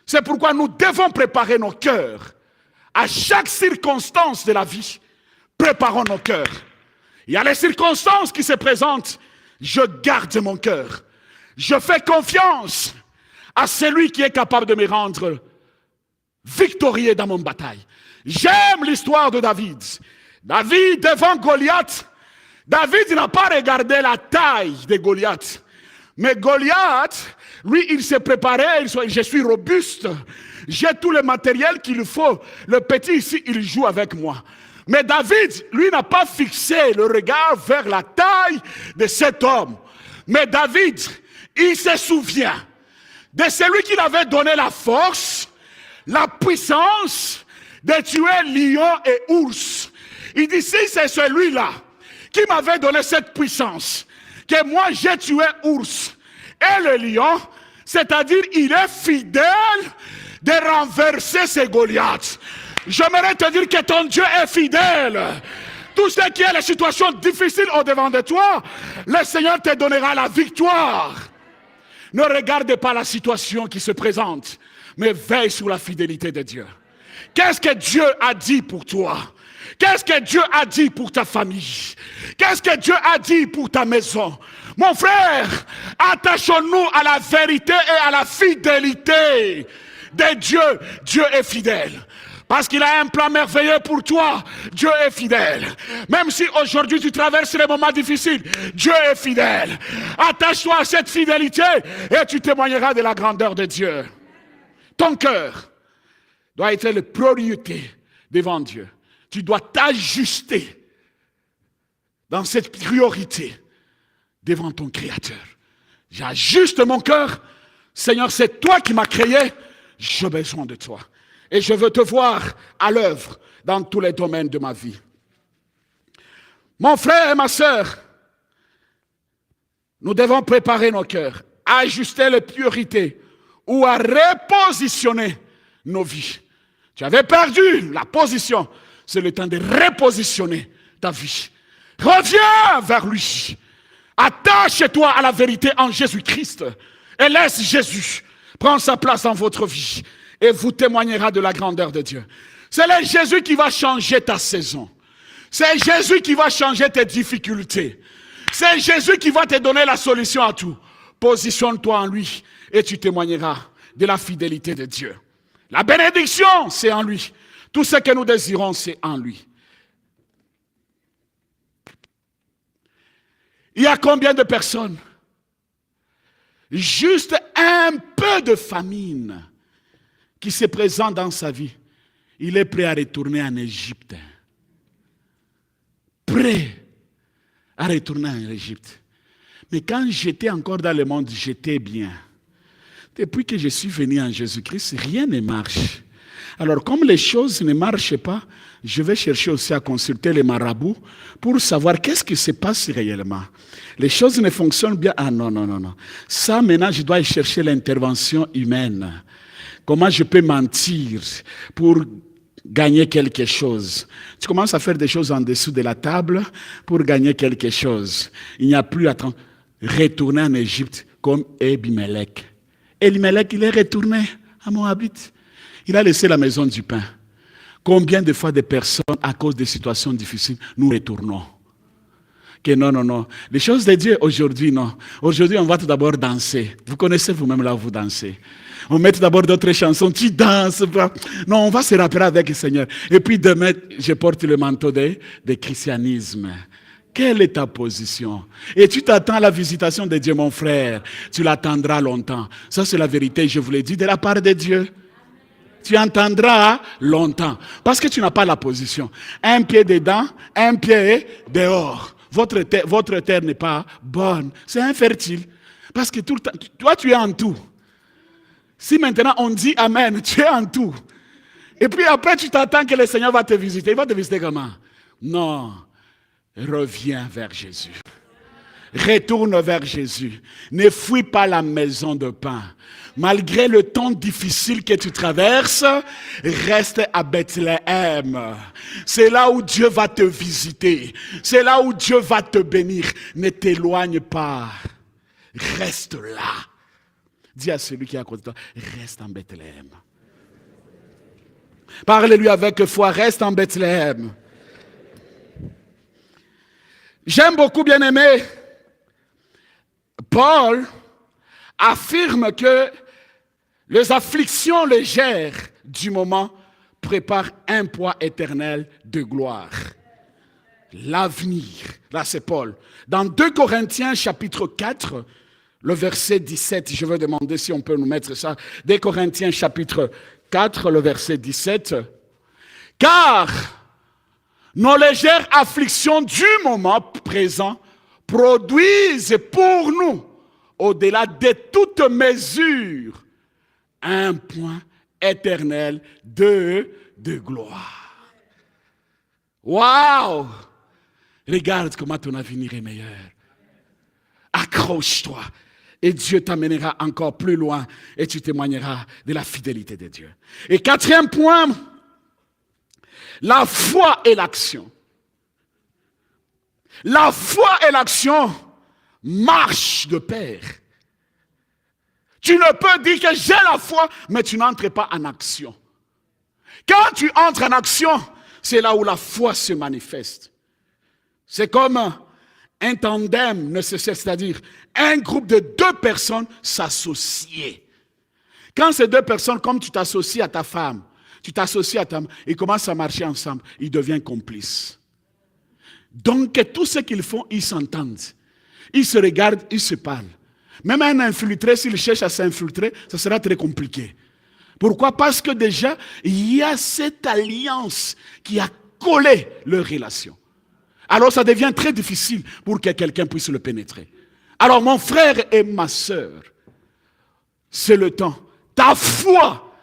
C'est pourquoi nous devons préparer nos cœurs. À chaque circonstance de la vie, préparons nos cœurs. Il y a les circonstances qui se présentent. Je garde mon cœur. Je fais confiance à celui qui est capable de me rendre victorieux dans mon bataille. J'aime l'histoire de David. David devant Goliath. David n'a pas regardé la taille de Goliath. Mais Goliath, lui, il s'est préparé. Je suis robuste. J'ai tout le matériel qu'il faut. Le petit ici, il joue avec moi. Mais David, lui, n'a pas fixé le regard vers la taille de cet homme. Mais David, il se souvient de celui qui lui avait donné la force, la puissance de tuer lion et ours. Il dit, si c'est celui-là qui m'avait donné cette puissance, que moi j'ai tué ours et le lion, c'est-à-dire il est fidèle de renverser ces Goliaths. J'aimerais te dire que ton Dieu est fidèle. Tout ce qui est les situations difficiles au-devant de toi, le Seigneur te donnera la victoire. Ne regarde pas la situation qui se présente, mais veille sur la fidélité de Dieu. Qu'est-ce que Dieu a dit pour toi? Qu'est-ce que Dieu a dit pour ta famille? Qu'est-ce que Dieu a dit pour ta maison? Mon frère, attachons-nous à la vérité et à la fidélité de Dieu. Dieu est fidèle. Parce qu'il a un plan merveilleux pour toi. Dieu est fidèle. Même si aujourd'hui tu traverses des moments difficiles, Dieu est fidèle. Attache-toi à cette fidélité et tu témoigneras de la grandeur de Dieu. Ton cœur doit être la priorité devant Dieu. Tu dois t'ajuster dans cette priorité devant ton Créateur. J'ajuste mon cœur. Seigneur, c'est toi qui m'as créé. J'ai besoin de toi. Et je veux te voir à l'œuvre dans tous les domaines de ma vie. Mon frère et ma sœur, nous devons préparer nos cœurs, ajuster les priorités ou à repositionner nos vies. Tu avais perdu la position. C'est le temps de repositionner ta vie. Reviens vers lui. Attache-toi à la vérité en Jésus-Christ. Et laisse Jésus prendre sa place dans votre vie. Et vous témoignera de la grandeur de Dieu. C'est le Jésus qui va changer ta saison. C'est Jésus qui va changer tes difficultés. C'est Jésus qui va te donner la solution à tout. Positionne-toi en lui et tu témoigneras de la fidélité de Dieu. La bénédiction, c'est en lui. Tout ce que nous désirons, c'est en lui. Il y a combien de personnes? Juste un peu de famine qui se présente dans sa vie. Il est prêt à retourner en Égypte. Prêt à retourner en Égypte. Mais quand j'étais encore dans le monde, j'étais bien. Depuis que je suis venu en Jésus-Christ, rien ne marche. Alors, comme les choses ne marchent pas, je vais chercher aussi à consulter les marabouts pour savoir qu'est-ce qui se passe réellement. Les choses ne fonctionnent bien. Ah non. Ça, maintenant, je dois chercher l'intervention humaine. Comment je peux mentir pour gagner quelque chose? Tu commences à faire des choses en dessous de la table pour gagner quelque chose. Il n'y a plus à retourner en Égypte comme Abimelech. Abimelech, il est retourné à Moabit. Il a laissé la maison du pain. Combien de fois des personnes, à cause des situations difficiles, nous retournons? Que non. Les choses de Dieu, aujourd'hui, non. Aujourd'hui, on va tout d'abord danser. Vous connaissez vous-même là où vous dansez. On met d'abord d'autres chansons, tu danses. Non, on va se rappeler avec le Seigneur. Et puis demain, je porte le manteau de christianisme. Quelle est ta position? Et tu t'attends à la visitation de Dieu, mon frère. Tu l'attendras longtemps. Ça, c'est la vérité, je vous l'ai dit, de la part de Dieu. Tu entendras longtemps. Parce que tu n'as pas la position. Un pied dedans, un pied dehors. Votre terre n'est pas bonne. C'est infertile. Parce que tout le temps, toi, tu es en tout. Si maintenant on dit Amen, tu es en tout. Et puis après, tu t'attends que le Seigneur va te visiter. Il va te visiter comment? Non. Reviens vers Jésus. Retourne vers Jésus. Ne fuis pas la maison de pain. Malgré le temps difficile que tu traverses, reste à Bethléem. C'est là où Dieu va te visiter. C'est là où Dieu va te bénir. Ne t'éloigne pas. Reste là. Dis à celui qui est à côté de toi, reste en Bethléem. Parle-lui avec foi, reste en Bethléem. J'aime beaucoup, bien-aimé, Paul affirme que les afflictions légères du moment préparent un poids éternel de gloire. L'avenir, là c'est Paul. Dans 2 Corinthiens chapitre 4, le verset 17, je veux demander si on peut nous mettre ça. 2 Corinthiens chapitre 4, le verset 17. Car nos légères afflictions du moment présent produisent pour nous, au-delà de toute mesure, un point éternel de gloire. Waouh! Regarde comment ton avenir est meilleur. Accroche-toi et Dieu t'amènera encore plus loin et tu témoigneras de la fidélité de Dieu. Et 4e point, la foi et l'action. La foi et l'action marchent de pair. Tu ne peux dire que j'ai la foi, mais tu n'entres pas en action. Quand tu entres en action, c'est là où la foi se manifeste. C'est comme un tandem nécessaire, c'est-à-dire un groupe de 2 personnes s'associer. Quand ces 2 personnes, comme tu t'associes à ta femme, tu t'associes à ta femme, ils commencent à marcher ensemble, ils deviennent complices. Donc tout ce qu'ils font, ils s'entendent. Ils se regardent, ils se parlent. Même un infiltré, s'il cherche à s'infiltrer, ça sera très compliqué. Pourquoi? Parce que déjà, il y a cette alliance qui a collé leur relation. Alors ça devient très difficile pour que quelqu'un puisse le pénétrer. Alors mon frère et ma sœur, c'est le temps. Ta foi,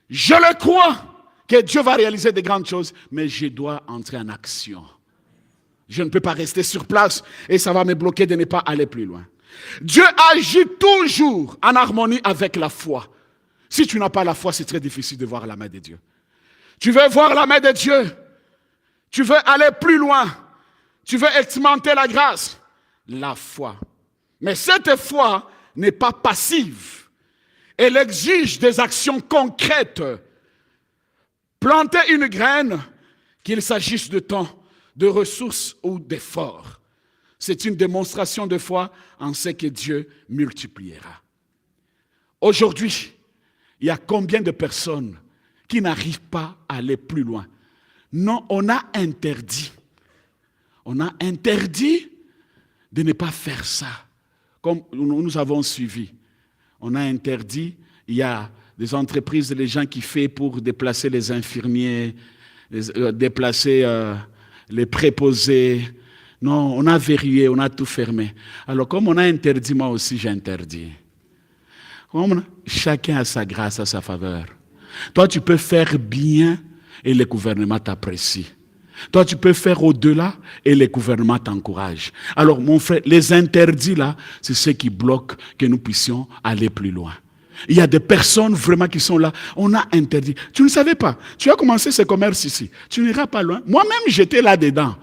je le crois que Dieu va réaliser de grandes choses, mais je dois entrer en action. Je ne peux pas rester sur place et ça va me bloquer de ne pas aller plus loin. Dieu agit toujours en harmonie avec la foi. Si tu n'as pas la foi, c'est très difficile de voir la main de Dieu. Tu veux voir la main de Dieu, tu veux aller plus loin, tu veux expérimenter la grâce, la foi. Mais cette foi n'est pas passive. Elle exige des actions concrètes. Planter une graine, qu'il s'agisse de temps, de ressources ou d'efforts, c'est une démonstration de foi en ce que Dieu multipliera. Aujourd'hui, il y a combien de personnes qui n'arrivent pas à aller plus loin? Non, on a interdit. On a interdit de ne pas faire ça. Comme nous avons suivi. On a interdit, il y a des entreprises, les gens qui font pour déplacer les infirmiers, déplacer les préposés. Non, on a verrouillé, on a tout fermé. Alors comme on a interdit, moi aussi j'ai interdit. Chacun a sa grâce, a sa faveur. Toi, tu peux faire bien et le gouvernement t'apprécie. Toi, tu peux faire au-delà et le gouvernement t'encourage. Alors, mon frère, les interdits là, c'est ce qui bloque que nous puissions aller plus loin. Il y a des personnes vraiment qui sont là. On a interdit. Tu ne savais pas. Tu as commencé ce commerce ici. Tu n'iras pas loin. Moi-même, j'étais là-dedans.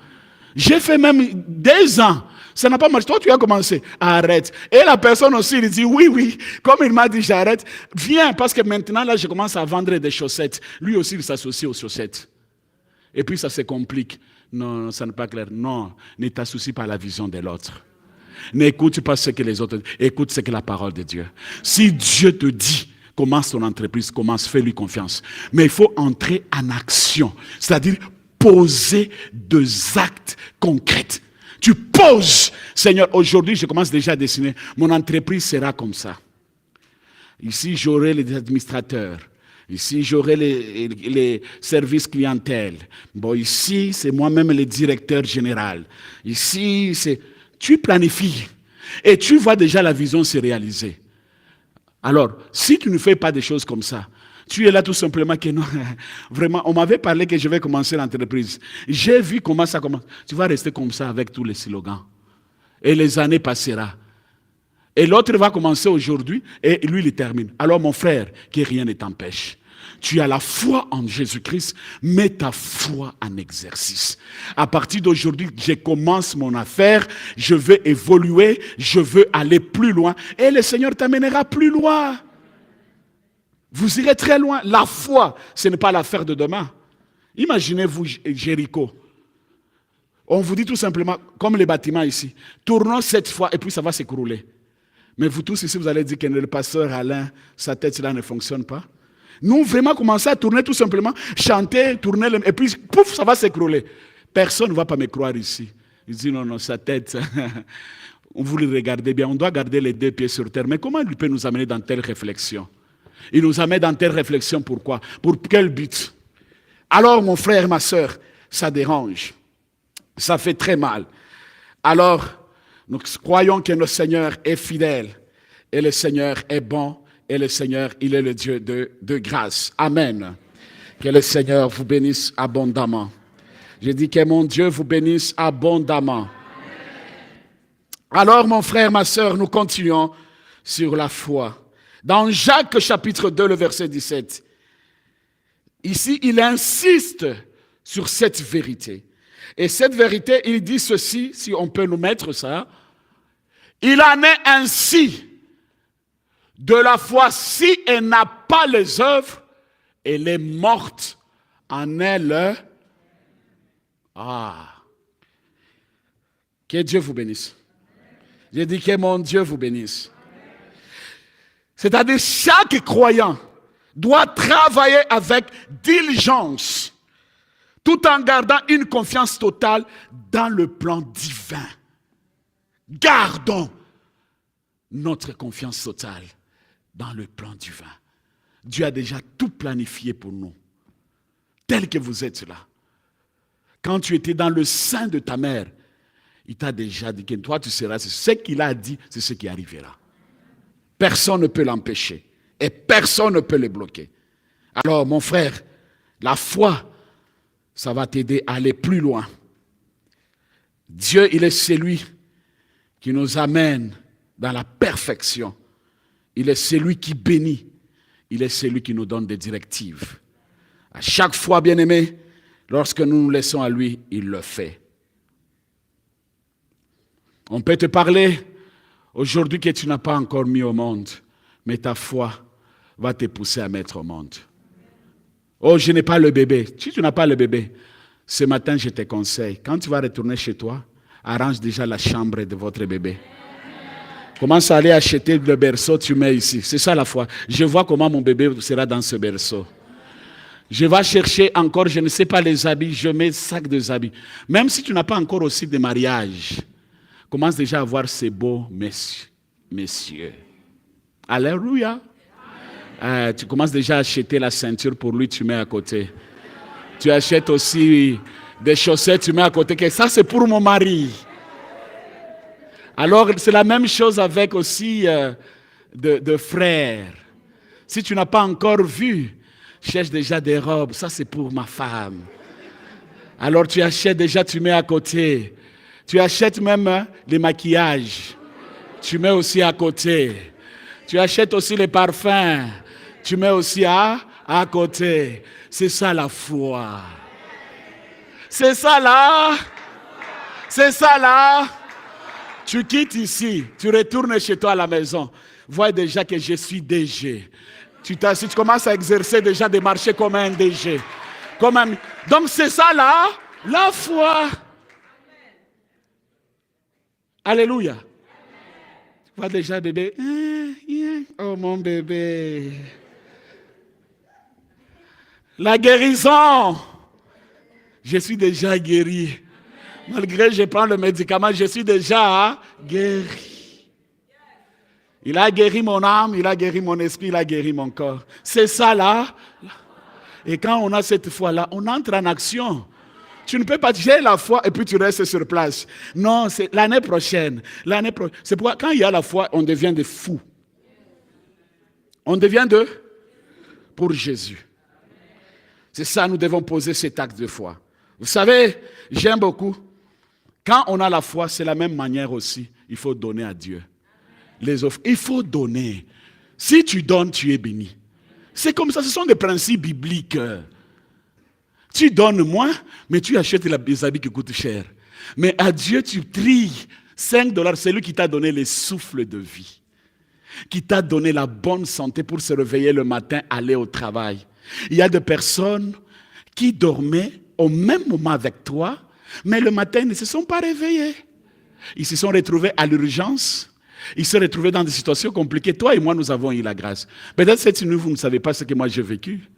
J'ai fait même 2 ans. Ça n'a pas marché. Toi, tu as commencé. Arrête. Et la personne aussi, il dit, oui. Comme il m'a dit, j'arrête. Viens, parce que maintenant, là, je commence à vendre des chaussettes. Lui aussi, il s'associe aux chaussettes. Et puis, ça se complique. Non, ça n'est pas clair. Non, ne t'associe pas à la vision de l'autre. N'écoute pas ce que les autres disent. Écoute ce que la parole de Dieu. Si Dieu te dit, commence ton entreprise, commence, fais-lui confiance. Mais il faut entrer en action. C'est-à-dire, poser 2 actes concrets. Tu poses, Seigneur, aujourd'hui, je commence déjà à dessiner. Mon entreprise sera comme ça. Ici, j'aurai les administrateurs. Ici, j'aurai les services clientèle. Bon, ici, c'est moi-même le directeur général. Ici, c'est... Tu planifies. Et tu vois déjà la vision se réaliser. Alors, si tu ne fais pas des choses comme ça, Tu es là tout simplement que non. Vraiment, on m'avait parlé que je vais commencer l'entreprise. J'ai vu comment ça commence. Tu vas rester comme ça avec tous les slogans. Et les années passeront. Et l'autre va commencer aujourd'hui et lui, il termine. Alors mon frère, que rien ne t'empêche. Tu as la foi en Jésus-Christ, mets ta foi en exercice. À partir d'aujourd'hui, je commence mon affaire, je veux évoluer, je veux aller plus loin. Et le Seigneur t'amènera plus loin. Vous irez très loin. La foi, ce n'est pas l'affaire de demain. Imaginez-vous Jéricho. On vous dit tout simplement, comme les bâtiments ici, tournons cette fois et puis ça va s'écrouler. Mais vous tous ici, vous allez dire que le pasteur Alain, sa tête là ne fonctionne pas. Nous, vraiment, commencer à tourner tout simplement, chanter, tourner, et puis, pouf, ça va s'écrouler. Personne ne va pas me croire ici. Il dit, non, sa tête, vous le regardez bien, on doit garder les 2 pieds sur terre. Mais comment il peut nous amener dans telle réflexion? Il nous amène dans telle réflexion, pourquoi? Pour quel but? Alors, mon frère, ma soeur, ça dérange. Ça fait très mal. Alors, nous croyons que notre Seigneur est fidèle, et le Seigneur est bon, et le Seigneur, il est le Dieu de grâce. Amen. Que le Seigneur vous bénisse abondamment. Je dis que mon Dieu vous bénisse abondamment. Alors, mon frère, ma soeur, nous continuons sur la foi. Dans Jacques chapitre 2, le verset 17, ici, il insiste sur cette vérité. Et cette vérité, il dit ceci, si on peut nous mettre ça, il en est ainsi de la foi, si elle n'a pas les œuvres, elle est morte en elle. Que Dieu vous bénisse. J'ai dit que mon Dieu vous bénisse. C'est-à-dire chaque croyant doit travailler avec diligence, tout en gardant une confiance totale dans le plan divin. Gardons notre confiance totale dans le plan divin. Dieu a déjà tout planifié pour nous, tel que vous êtes là. Quand tu étais dans le sein de ta mère, il t'a déjà dit que toi tu seras, ce qu'il a dit, c'est ce qui arrivera. Personne ne peut l'empêcher et personne ne peut le bloquer. Alors mon frère, la foi, ça va t'aider à aller plus loin. Dieu, il est celui qui nous amène dans la perfection. Il est celui qui bénit. Il est celui qui nous donne des directives. À chaque fois, bien-aimé, lorsque nous nous laissons à lui, il le fait. On peut te parler aujourd'hui que tu n'as pas encore mis au monde, mais ta foi va te pousser à mettre au monde. Oh, je n'ai pas le bébé. Si tu n'as pas le bébé, ce matin, je te conseille, quand tu vas retourner chez toi, arrange déjà la chambre de votre bébé. Commence à aller acheter le berceau, tu mets ici. C'est ça la foi. Je vois comment mon bébé sera dans ce berceau. Je vais chercher encore, je ne sais pas, les habits, je mets sac de habits. Même si tu n'as pas encore aussi de mariage, commence déjà à voir ces beaux messieurs. Alléluia. Tu commences déjà à acheter la ceinture pour lui, tu mets à côté. Tu achètes aussi des chaussettes, tu mets à côté. Que ça, c'est pour mon mari. Alors, c'est la même chose avec aussi de frères. Si tu n'as pas encore vu, cherche déjà des robes. Ça, c'est pour ma femme. Alors, tu achètes déjà, tu mets à côté. Tu achètes même les maquillages. Tu mets aussi à côté. Tu achètes aussi les parfums. Tu mets aussi à côté. C'est ça la foi. C'est ça là. C'est ça là. Tu quittes ici, tu retournes chez toi à la maison. Vois déjà que je suis DG. Tu commences à exercer déjà des marchés comme un DG. Donc c'est ça là, la foi. Alléluia. Tu vois déjà bébé. Oh mon bébé. La guérison. Je suis déjà guéri. Malgré que je prends le médicament, je suis déjà guéri. Il a guéri mon âme, il a guéri mon esprit, il a guéri mon corps. C'est ça là. Et quand on a cette foi-là, on entre en action. Tu ne peux pas dire la foi et puis tu restes sur place. Non, c'est l'année prochaine. C'est pourquoi quand il y a la foi, on devient des fous. On devient pour Jésus. C'est ça, nous devons poser cet acte de foi. Vous savez, j'aime beaucoup. Quand on a la foi, c'est la même manière aussi. Il faut donner à Dieu. Les offres, il faut donner. Si tu donnes, tu es béni. C'est comme ça, ce sont des principes bibliques. Tu donnes moins, mais tu achètes les habits qui coûtent cher. Mais à Dieu, tu trilles $5. C'est lui qui t'a donné le souffle de vie. Qui t'a donné la bonne santé pour se réveiller le matin, aller au travail. Il y a des personnes qui dormaient au même moment avec toi, mais le matin, ils ne se sont pas réveillés. Ils se sont retrouvés à l'urgence. Ils se sont retrouvés dans des situations compliquées. Toi et moi, nous avons eu la grâce. Peut-être cette nuit, vous ne savez pas ce que moi j'ai vécu.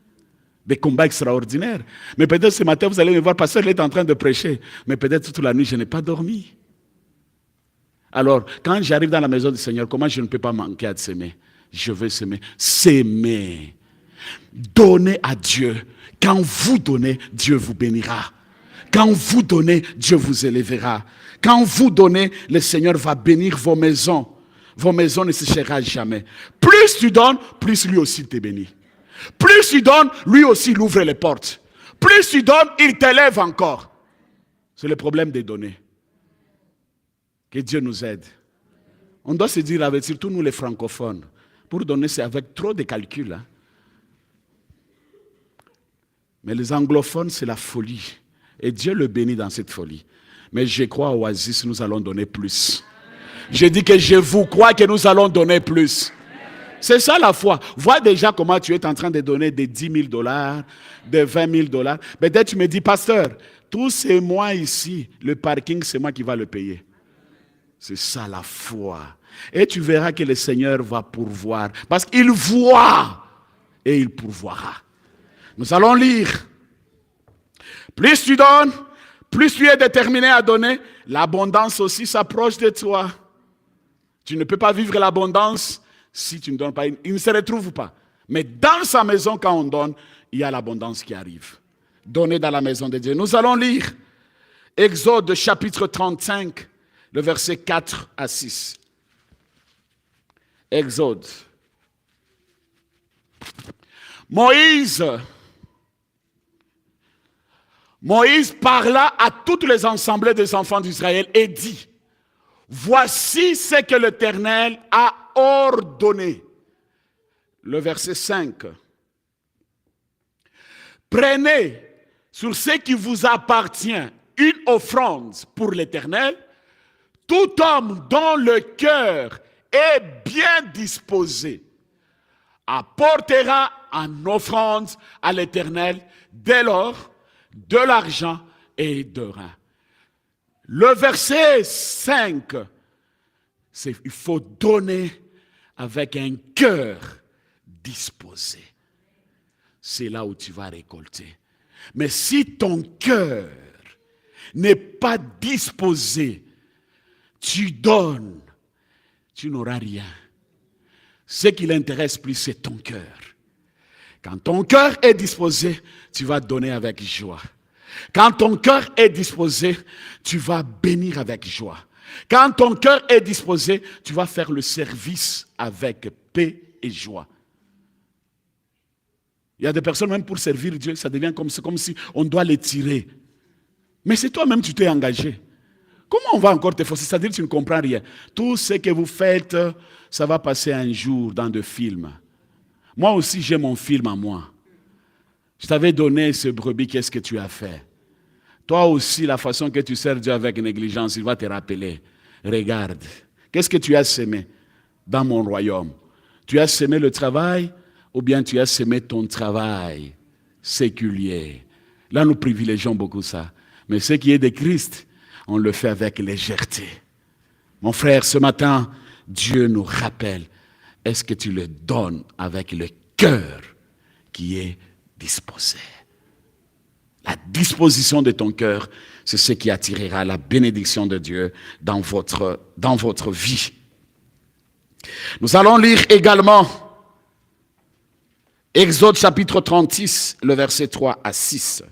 Des combats extraordinaires. Mais peut-être ce matin, vous allez me voir, pasteur, il est en train de prêcher. Mais peut-être toute la nuit, je n'ai pas dormi. Alors, quand j'arrive dans la maison du Seigneur, comment je ne peux pas manquer à s'aimer? Je veux s'aimer. S'aimer. Donnez à Dieu. Quand vous donnez, Dieu vous bénira. Quand vous donnez, Dieu vous élèvera. Quand vous donnez, le Seigneur va bénir vos maisons. Vos maisons ne sécheront jamais. Plus tu donnes, plus lui aussi te bénit. Plus tu donnes, lui aussi il ouvre les portes. Plus tu donnes, il t'élève encore. C'est le problème des données. Que Dieu nous aide. On doit se dire, avec surtout nous les francophones, pour donner, c'est avec trop de calculs. Hein. Mais les anglophones, c'est la folie. Et Dieu le bénit dans cette folie. Mais je crois à Oasis, nous allons donner plus. Je dis que je vous crois que nous allons donner plus. C'est ça la foi. Vois déjà comment tu es en train de donner des $10,000, des $20,000. Peut-être tu me dis, pasteur, tous ces mois ici, le parking, c'est moi qui va le payer. C'est ça la foi. Et tu verras que le Seigneur va pourvoir. Parce qu'il voit et il pourvoira. Nous allons lire. Plus tu donnes, plus tu es déterminé à donner, l'abondance aussi s'approche de toi. Tu ne peux pas vivre l'abondance si tu ne donnes pas. Il ne se retrouve pas. Mais dans sa maison, quand on donne, il y a l'abondance qui arrive. Donner dans la maison de Dieu. Nous allons lire Exode chapitre 35, le verset 4 à 6. Exode. Moïse parla à toutes les assemblées des enfants d'Israël et dit, voici ce que l'Éternel a ordonné. Le verset 5. Prenez sur ce qui vous appartient une offrande pour l'Éternel, tout homme dont le cœur est bien disposé apportera en offrande à l'Éternel de l'or, de l'argent et de rein. Le verset 5, c'est il faut donner avec un cœur disposé. C'est là où tu vas récolter. Mais si ton cœur n'est pas disposé, tu donnes, tu n'auras rien. Ce qui l'intéresse plus, c'est ton cœur. Quand ton cœur est disposé, tu vas donner avec joie. Quand ton cœur est disposé, tu vas bénir avec joie. Quand ton cœur est disposé, tu vas faire le service avec paix et joie. Il y a des personnes, même pour servir Dieu, ça devient comme si on doit les tirer. Mais c'est toi-même qui tu t'es engagé. Comment on va encore te forcer? C'est-à-dire que tu ne comprends rien. Tout ce que vous faites, ça va passer un jour dans des films. Moi aussi, j'ai mon film à moi. Je t'avais donné ce brebis, qu'est-ce que tu as fait? Toi aussi, la façon que tu sers Dieu avec négligence, il va te rappeler. Regarde, qu'est-ce que tu as semé dans mon royaume? Tu as semé le travail ou bien tu as semé ton travail séculier? Là, nous privilégions beaucoup ça. Mais ce qui est de Christ, on le fait avec légèreté. Mon frère, ce matin, Dieu nous rappelle, est-ce que tu le donnes avec le cœur qui est disposé? La disposition de ton cœur, c'est ce qui attirera la bénédiction de Dieu dans votre vie. Nous allons lire également Exode chapitre 36, le verset 3 à 6.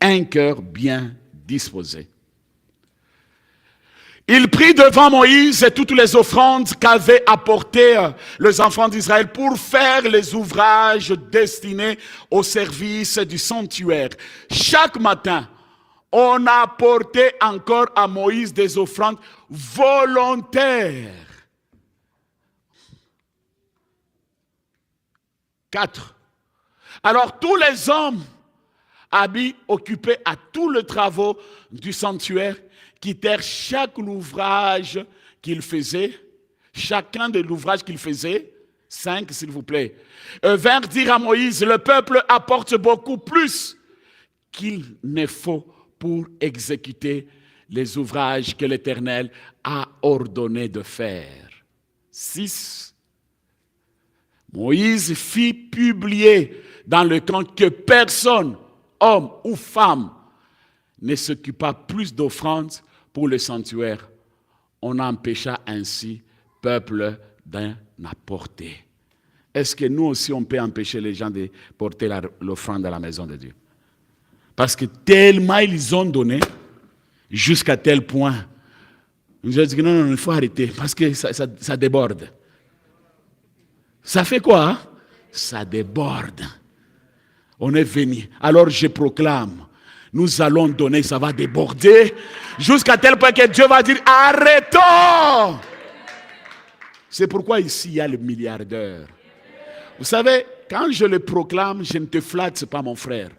Un cœur bien disposé. Il prit devant Moïse toutes les offrandes qu'avaient apportées les enfants d'Israël pour faire les ouvrages destinés au service du sanctuaire. Chaque matin, on apportait encore à Moïse des offrandes volontaires. 4. Alors tous les hommes occupés à tous les travaux du sanctuaire quittèrent chaque ouvrage qu'ils faisaient, chacun de l'ouvrage qu'ils faisaient, 5 s'il vous plaît, vinrent dire à Moïse, le peuple apporte beaucoup plus qu'il ne faut pour exécuter les ouvrages que l'Éternel a ordonné de faire. 6. Moïse fit publier dans le camp que personne, homme ou femme, ne s'occupa plus d'offrandes pour le sanctuaire. On empêcha ainsi le peuple d'en apporter. Est-ce que nous aussi on peut empêcher les gens de porter l'offrande à la maison de Dieu? Parce que tellement ils ont donné, jusqu'à tel point, nous avons dit non, il faut arrêter, parce que ça déborde. Ça fait quoi? Hein? Ça déborde. On est venu. Alors je proclame, nous allons donner, ça va déborder, jusqu'à tel point que Dieu va dire, arrêtons! C'est pourquoi ici, il y a le milliardaire. Vous savez, quand je le proclame, je ne te flatte pas, mon frère.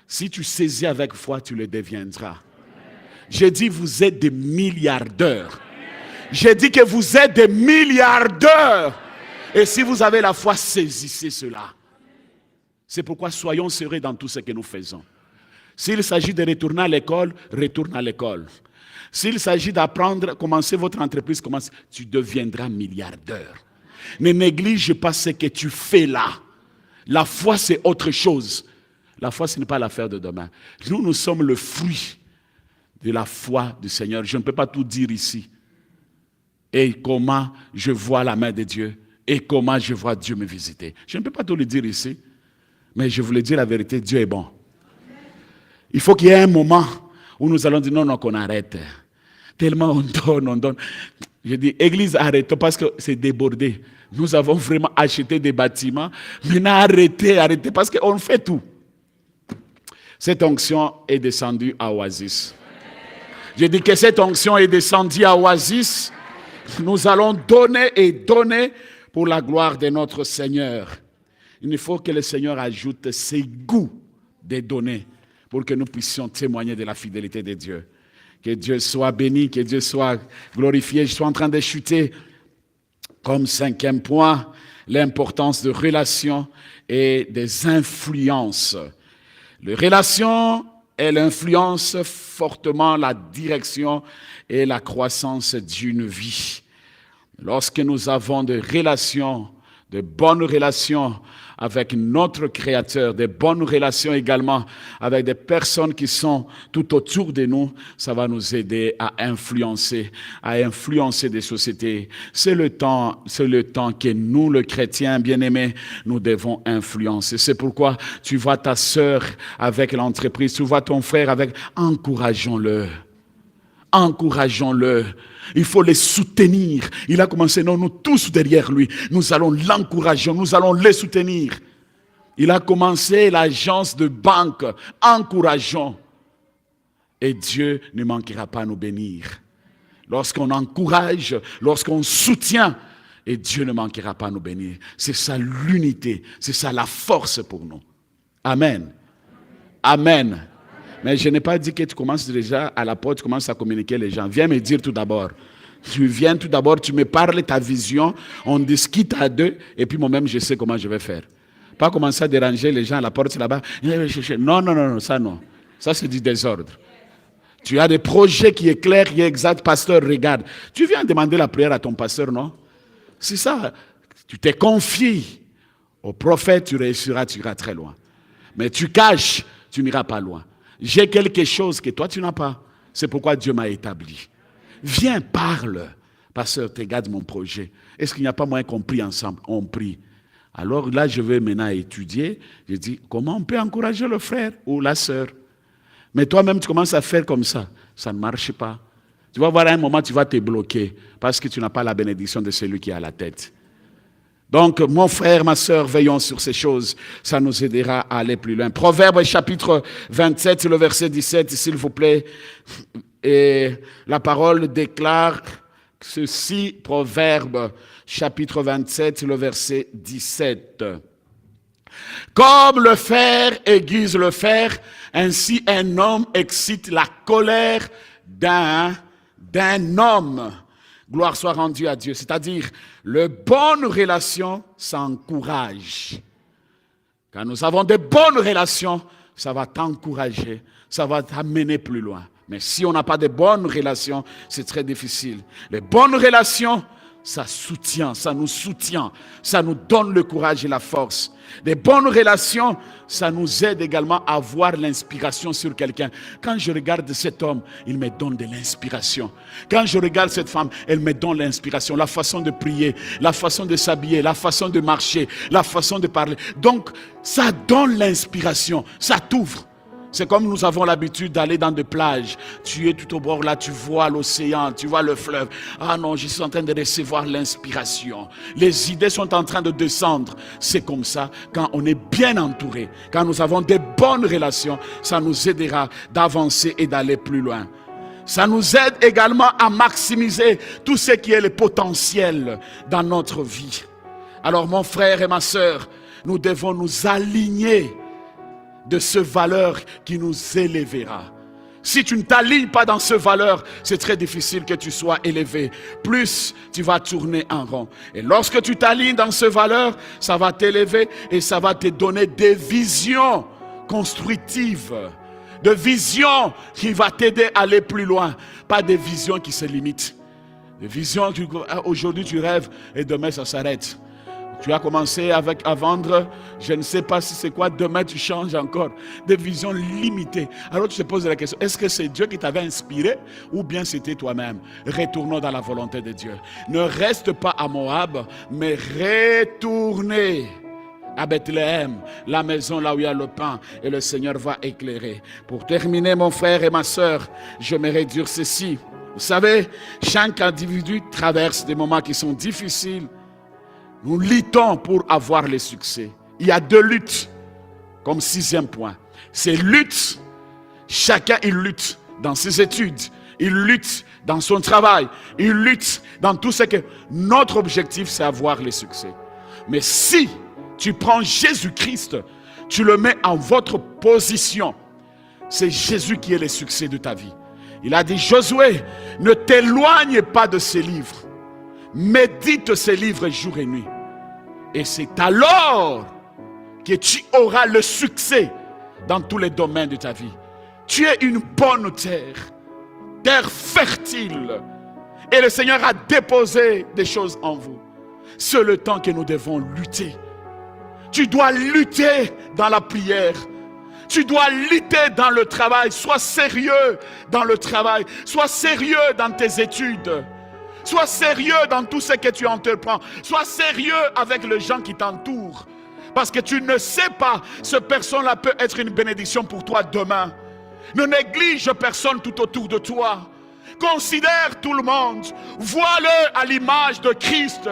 Si tu saisis avec foi, tu le deviendras. J'ai dit, vous êtes des milliardaires. J'ai dit que vous êtes des milliardaires. Et si vous avez la foi, saisissez cela. C'est pourquoi soyons sérieux dans tout ce que nous faisons. S'il s'agit de retourner à l'école, retourne à l'école. S'il s'agit d'apprendre, commencer votre entreprise, tu deviendras milliardaire. Ne néglige pas ce que tu fais là. La foi, c'est autre chose. La foi, ce n'est pas l'affaire de demain. Nous sommes le fruit de la foi du Seigneur. Je ne peux pas tout dire ici. Et comment je vois la main de Dieu. Et comment je vois Dieu me visiter. Je ne peux pas tout le dire ici. Mais je voulais dire la vérité, Dieu est bon. Il faut qu'il y ait un moment où nous allons dire non, qu'on arrête. Tellement on donne. Je dis, Église, arrêtons parce que c'est débordé. Nous avons vraiment acheté des bâtiments. Maintenant, arrêtez parce qu'on fait tout. Cette onction est descendue à Oasis. Je dis que cette onction est descendue à Oasis. Nous allons donner et donner pour la gloire de notre Seigneur. Il faut que le Seigneur ajoute ses goûts de donner pour que nous puissions témoigner de la fidélité de Dieu. Que Dieu soit béni, que Dieu soit glorifié. Je suis en train de chuter comme 5e point, l'importance de relations et des influences. Les relations, elles influencent fortement la direction et la croissance d'une vie. Lorsque nous avons des relations, de bonnes relations avec notre Créateur, de bonnes relations également avec des personnes qui sont tout autour de nous, ça va nous aider à influencer des sociétés. C'est le temps que nous, les chrétiens bien-aimés, nous devons influencer. C'est pourquoi tu vois ta sœur avec l'entreprise, tu vois ton frère avec... Encourageons-le. Il faut les soutenir. Il a commencé, nous tous derrière lui. Nous allons l'encourager, nous allons les soutenir. Il a commencé l'agence de banque. Encourageons. Et Dieu ne manquera pas à nous bénir. Lorsqu'on encourage, lorsqu'on soutient, et Dieu ne manquera pas à nous bénir. C'est ça l'unité, c'est ça la force pour nous. Amen. Amen. Mais je n'ai pas dit que tu commences déjà à la porte, tu commences à communiquer les gens. Viens me dire tout d'abord. Tu viens tout d'abord, tu me parles ta vision, on discute à deux, et puis moi-même je sais comment je vais faire. Pas commencer à déranger les gens à la porte là-bas. Non, ça non. Ça c'est du désordre. Tu as des projets qui est clair, qui est exact. Pasteur, regarde. Tu viens demander la prière à ton pasteur, non? C'est ça. Tu t'es confié au prophète, tu réussiras, tu iras très loin. Mais tu caches, tu n'iras pas loin. J'ai quelque chose que toi tu n'as pas. C'est pourquoi Dieu m'a établi. Viens, parle. Pasteur, regarde mon projet. Est-ce qu'il n'y a pas moyen qu'on prie ensemble? On prie. Alors là, je vais maintenant étudier. Je dis, comment on peut encourager le frère ou la sœur? Mais toi-même, tu commences à faire comme ça. Ça ne marche pas. Tu vas voir à un moment, tu vas te bloquer parce que tu n'as pas la bénédiction de celui qui est à la tête. Donc, mon frère, ma sœur, veillons sur ces choses. Ça nous aidera à aller plus loin. Proverbe chapitre 27, le verset 17, s'il vous plaît. Et la parole déclare ceci, Proverbe chapitre 27, le verset 17. Comme le fer aiguise le fer, ainsi un homme excite la colère d'un homme. Gloire soit rendue à Dieu. C'est-à-dire, les bonnes relations, ça encourage. Quand nous avons de bonnes relations, ça va t'encourager, ça va t'amener plus loin. Mais si on n'a pas de bonnes relations, c'est très difficile. Les bonnes relations, ça soutient, ça nous donne le courage et la force. Des bonnes relations, ça nous aide également à avoir l'inspiration sur quelqu'un. Quand je regarde cet homme, il me donne de l'inspiration. Quand je regarde cette femme, elle me donne l'inspiration. La façon de prier, la façon de s'habiller, la façon de marcher, la façon de parler. Donc, ça donne l'inspiration, ça t'ouvre. C'est comme nous avons l'habitude d'aller dans des plages. Tu es tout au bord là, tu vois l'océan, tu vois le fleuve. Ah non, je suis en train de recevoir l'inspiration. Les idées sont en train de descendre. C'est comme ça, quand on est bien entouré, quand nous avons des bonnes relations, ça nous aidera d'avancer et d'aller plus loin. Ça nous aide également à maximiser tout ce qui est le potentiel dans notre vie. Alors mon frère et ma sœur, nous devons nous aligner de ce valeur qui nous élèvera. Si tu ne t'alignes pas dans ce valeur, c'est très difficile que tu sois élevé. Plus tu vas tourner en rond. Et lorsque tu t'alignes dans ce valeur, ça va t'élever et ça va te donner des visions constructives. De visions qui vont t'aider à aller plus loin. Pas des visions qui se limitent. Des visions, aujourd'hui tu rêves et demain ça s'arrête. Tu as commencé à vendre, je ne sais pas si c'est quoi, demain tu changes encore. Des visions limitées. Alors tu te poses la question, est-ce que c'est Dieu qui t'avait inspiré ou bien c'était toi-même? Retournons dans la volonté de Dieu. Ne reste pas à Moab, mais retournez à Bethléem, la maison là où il y a le pain, et le Seigneur va éclairer. Pour terminer, mon frère et ma sœur, j'aimerais dire ceci. Vous savez, chaque individu traverse des moments qui sont difficiles. Nous luttons pour avoir le succès. Il y a 2 luttes, comme 6e point. Ces luttes, chacun il lutte dans ses études, il lutte dans son travail, il lutte dans tout ce que... Notre objectif, c'est avoir le succès. Mais si tu prends Jésus-Christ, tu le mets en votre position, c'est Jésus qui est le succès de ta vie. Il a dit, Josué, ne t'éloigne pas de ces livres. Médite ces livres jour et nuit. Et c'est alors que tu auras le succès dans tous les domaines de ta vie. Tu es une bonne terre fertile. Et le Seigneur a déposé des choses en vous. C'est le temps que nous devons lutter. Tu dois lutter dans la prière. Tu dois lutter dans le travail. Sois sérieux dans le travail. Sois sérieux dans tes études. Sois sérieux dans tout ce que tu entreprends. Sois sérieux avec les gens qui t'entourent. Parce que tu ne sais pas, cette personne-là peut être une bénédiction pour toi demain. Ne néglige personne tout autour de toi. Considère tout le monde. Vois-le à l'image de Christ.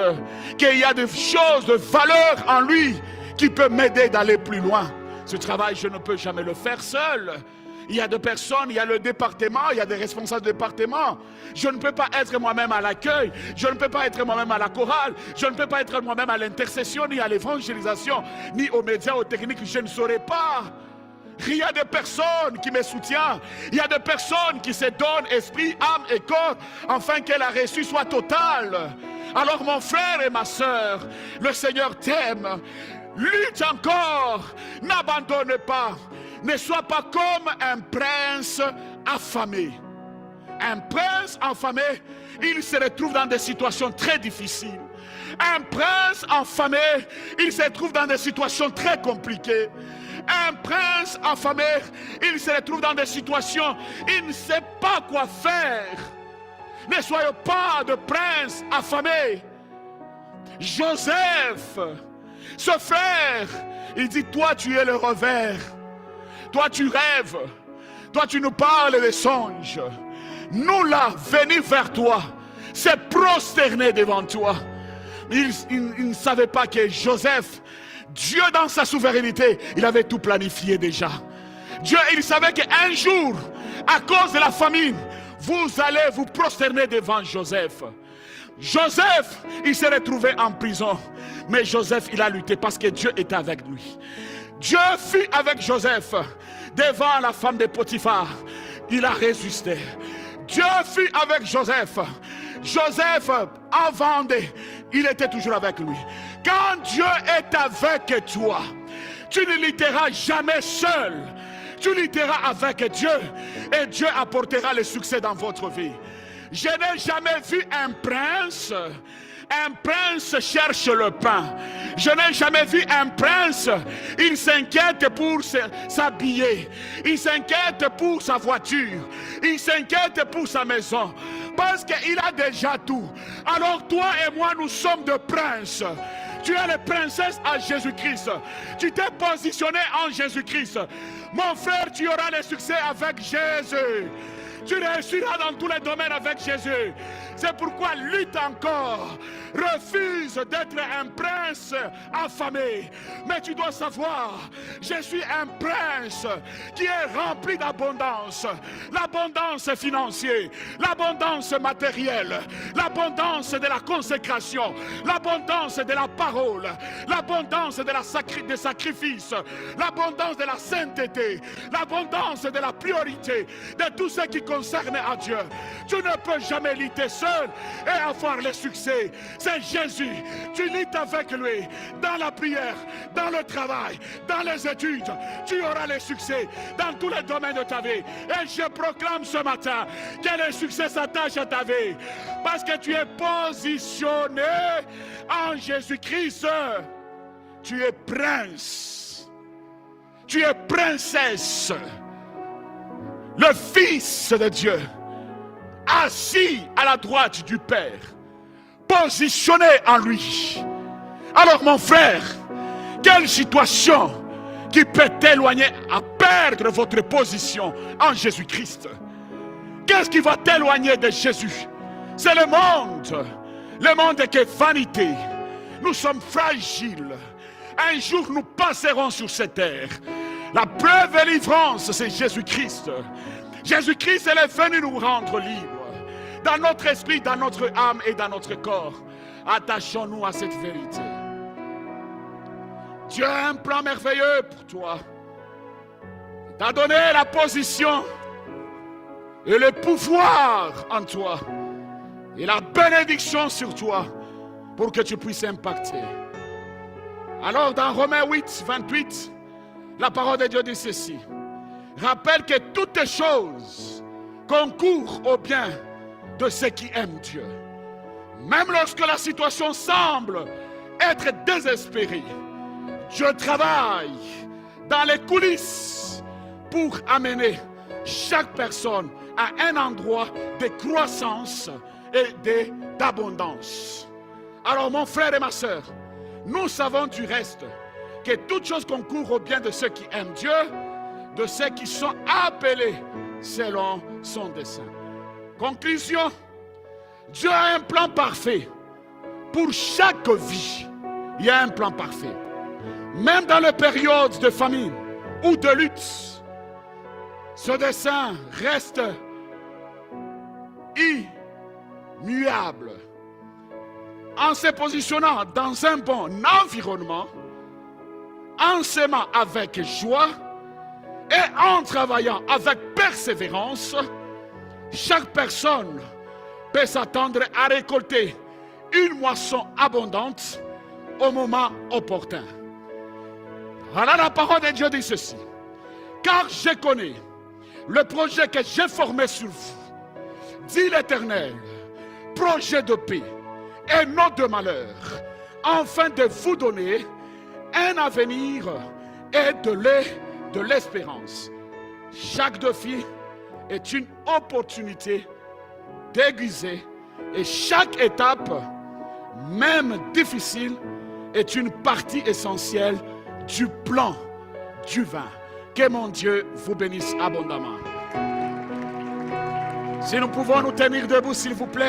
Qu'il y a des choses de valeur en lui qui peut m'aider d'aller plus loin. Ce travail, je ne peux jamais le faire seul. Il y a des personnes, il y a le département, il y a des responsables de département. Je ne peux pas être moi-même à l'accueil, je ne peux pas être moi-même à la chorale, je ne peux pas être moi-même à l'intercession, ni à l'évangélisation, ni aux médias, aux techniques, je ne saurais pas. Il y a des personnes qui me soutiennent, il y a des personnes qui se donnent esprit, âme et corps, afin que la reçue soit totale. Alors mon frère et ma sœur, le Seigneur t'aime. Lutte encore, n'abandonne pas. Ne sois pas comme un prince affamé. Un prince affamé, il se retrouve dans des situations très difficiles. Un prince affamé, il se trouve dans des situations très compliquées. Un prince affamé, il se retrouve dans des situations, il ne sait pas quoi faire. Ne soyez pas de prince affamé. Joseph, ce frère, il dit, toi tu es le revers. Toi tu rêves. Toi tu nous parles des songes. nous là, venir vers toi, se prosterner devant toi. Il ne savait pas que Joseph, Dieu dans sa souveraineté, il avait tout planifié déjà. Dieu, il savait qu'un jour, à cause de la famine, vous allez vous prosterner devant Joseph. Joseph, il s'est retrouvé en prison. Mais Joseph, il a lutté parce que Dieu était avec lui. Dieu fut avec Joseph devant la femme de Potiphar. Il a résisté. Dieu fut avec Joseph. Joseph, en Vendée, il était toujours avec lui. Quand Dieu est avec toi, tu ne lutteras jamais seul. Tu lutteras avec Dieu et Dieu apportera le succès dans votre vie. Je n'ai jamais vu un prince. Un prince cherche le pain. Je n'ai jamais vu un prince. Il s'inquiète pour s'habiller. Il s'inquiète pour sa voiture. Il s'inquiète pour sa maison. Parce qu'il a déjà tout. Alors toi et moi, nous sommes des princes. Tu es la princesse à Jésus-Christ. Tu t'es positionné en Jésus-Christ. Mon frère, tu auras le succès avec Jésus. Tu réussiras dans tous les domaines avec Jésus. C'est pourquoi lutte encore. Refuse d'être un prince affamé. Mais tu dois savoir, je suis un prince qui est rempli d'abondance. L'abondance financière, l'abondance matérielle, l'abondance de la consécration, l'abondance de la parole, l'abondance des sacrifices, l'abondance de la sainteté, l'abondance de la priorité, de tout ce qui concerne à Dieu. Tu ne peux jamais lutter seul et avoir le succès. C'est Jésus. Tu luttes avec lui dans la prière, dans le travail, dans les études. Tu auras le succès dans tous les domaines de ta vie. Et je proclame ce matin que le succès s'attache à ta vie. Parce que tu es positionné en Jésus-Christ. Tu es prince. Tu es princesse. Le Fils de Dieu, assis à la droite du Père, positionné en lui. Alors mon frère, quelle situation qui peut t'éloigner à perdre votre position en Jésus-Christ? Qu'est-ce qui va t'éloigner de Jésus? C'est le monde. Le monde est que vanité. Nous sommes fragiles. Un jour nous passerons sur cette terre. La preuve et délivrance, c'est Jésus-Christ. Jésus-Christ, il est venu nous rendre libres. Dans notre esprit, dans notre âme et dans notre corps. Attachons-nous à cette vérité. Dieu a un plan merveilleux pour toi. Il t'a donné la position et le pouvoir en toi. Et la bénédiction sur toi pour que tu puisses impacter. Alors dans Romains 8, 28, la parole de Dieu dit ceci. Rappelle que toutes les choses concourent au bien de ceux qui aiment Dieu. Même lorsque la situation semble être désespérée, Dieu travaille dans les coulisses pour amener chaque personne à un endroit de croissance et d'abondance. Alors mon frère et ma soeur, nous savons du reste que toutes choses concourent au bien de ceux qui aiment Dieu, de ceux qui sont appelés selon son dessein. Conclusion, Dieu a un plan parfait pour chaque vie. Il y a un plan parfait. Même dans les périodes de famine ou de lutte, ce dessein reste immuable. En se positionnant dans un bon environnement, en s'aimant avec joie et en travaillant avec persévérance, chaque personne peut s'attendre à récolter une moisson abondante au moment opportun. Voilà la parole de Dieu dit ceci. Car je connais le projet que j'ai formé sur vous, dit l'Éternel, projet de paix et non de malheur, afin de vous donner un avenir et de l'espérance. Chaque défi est une opportunité déguisée et chaque étape, même difficile, est une partie essentielle du plan divin. Que mon Dieu vous bénisse abondamment. Si nous pouvons nous tenir debout, s'il vous plaît.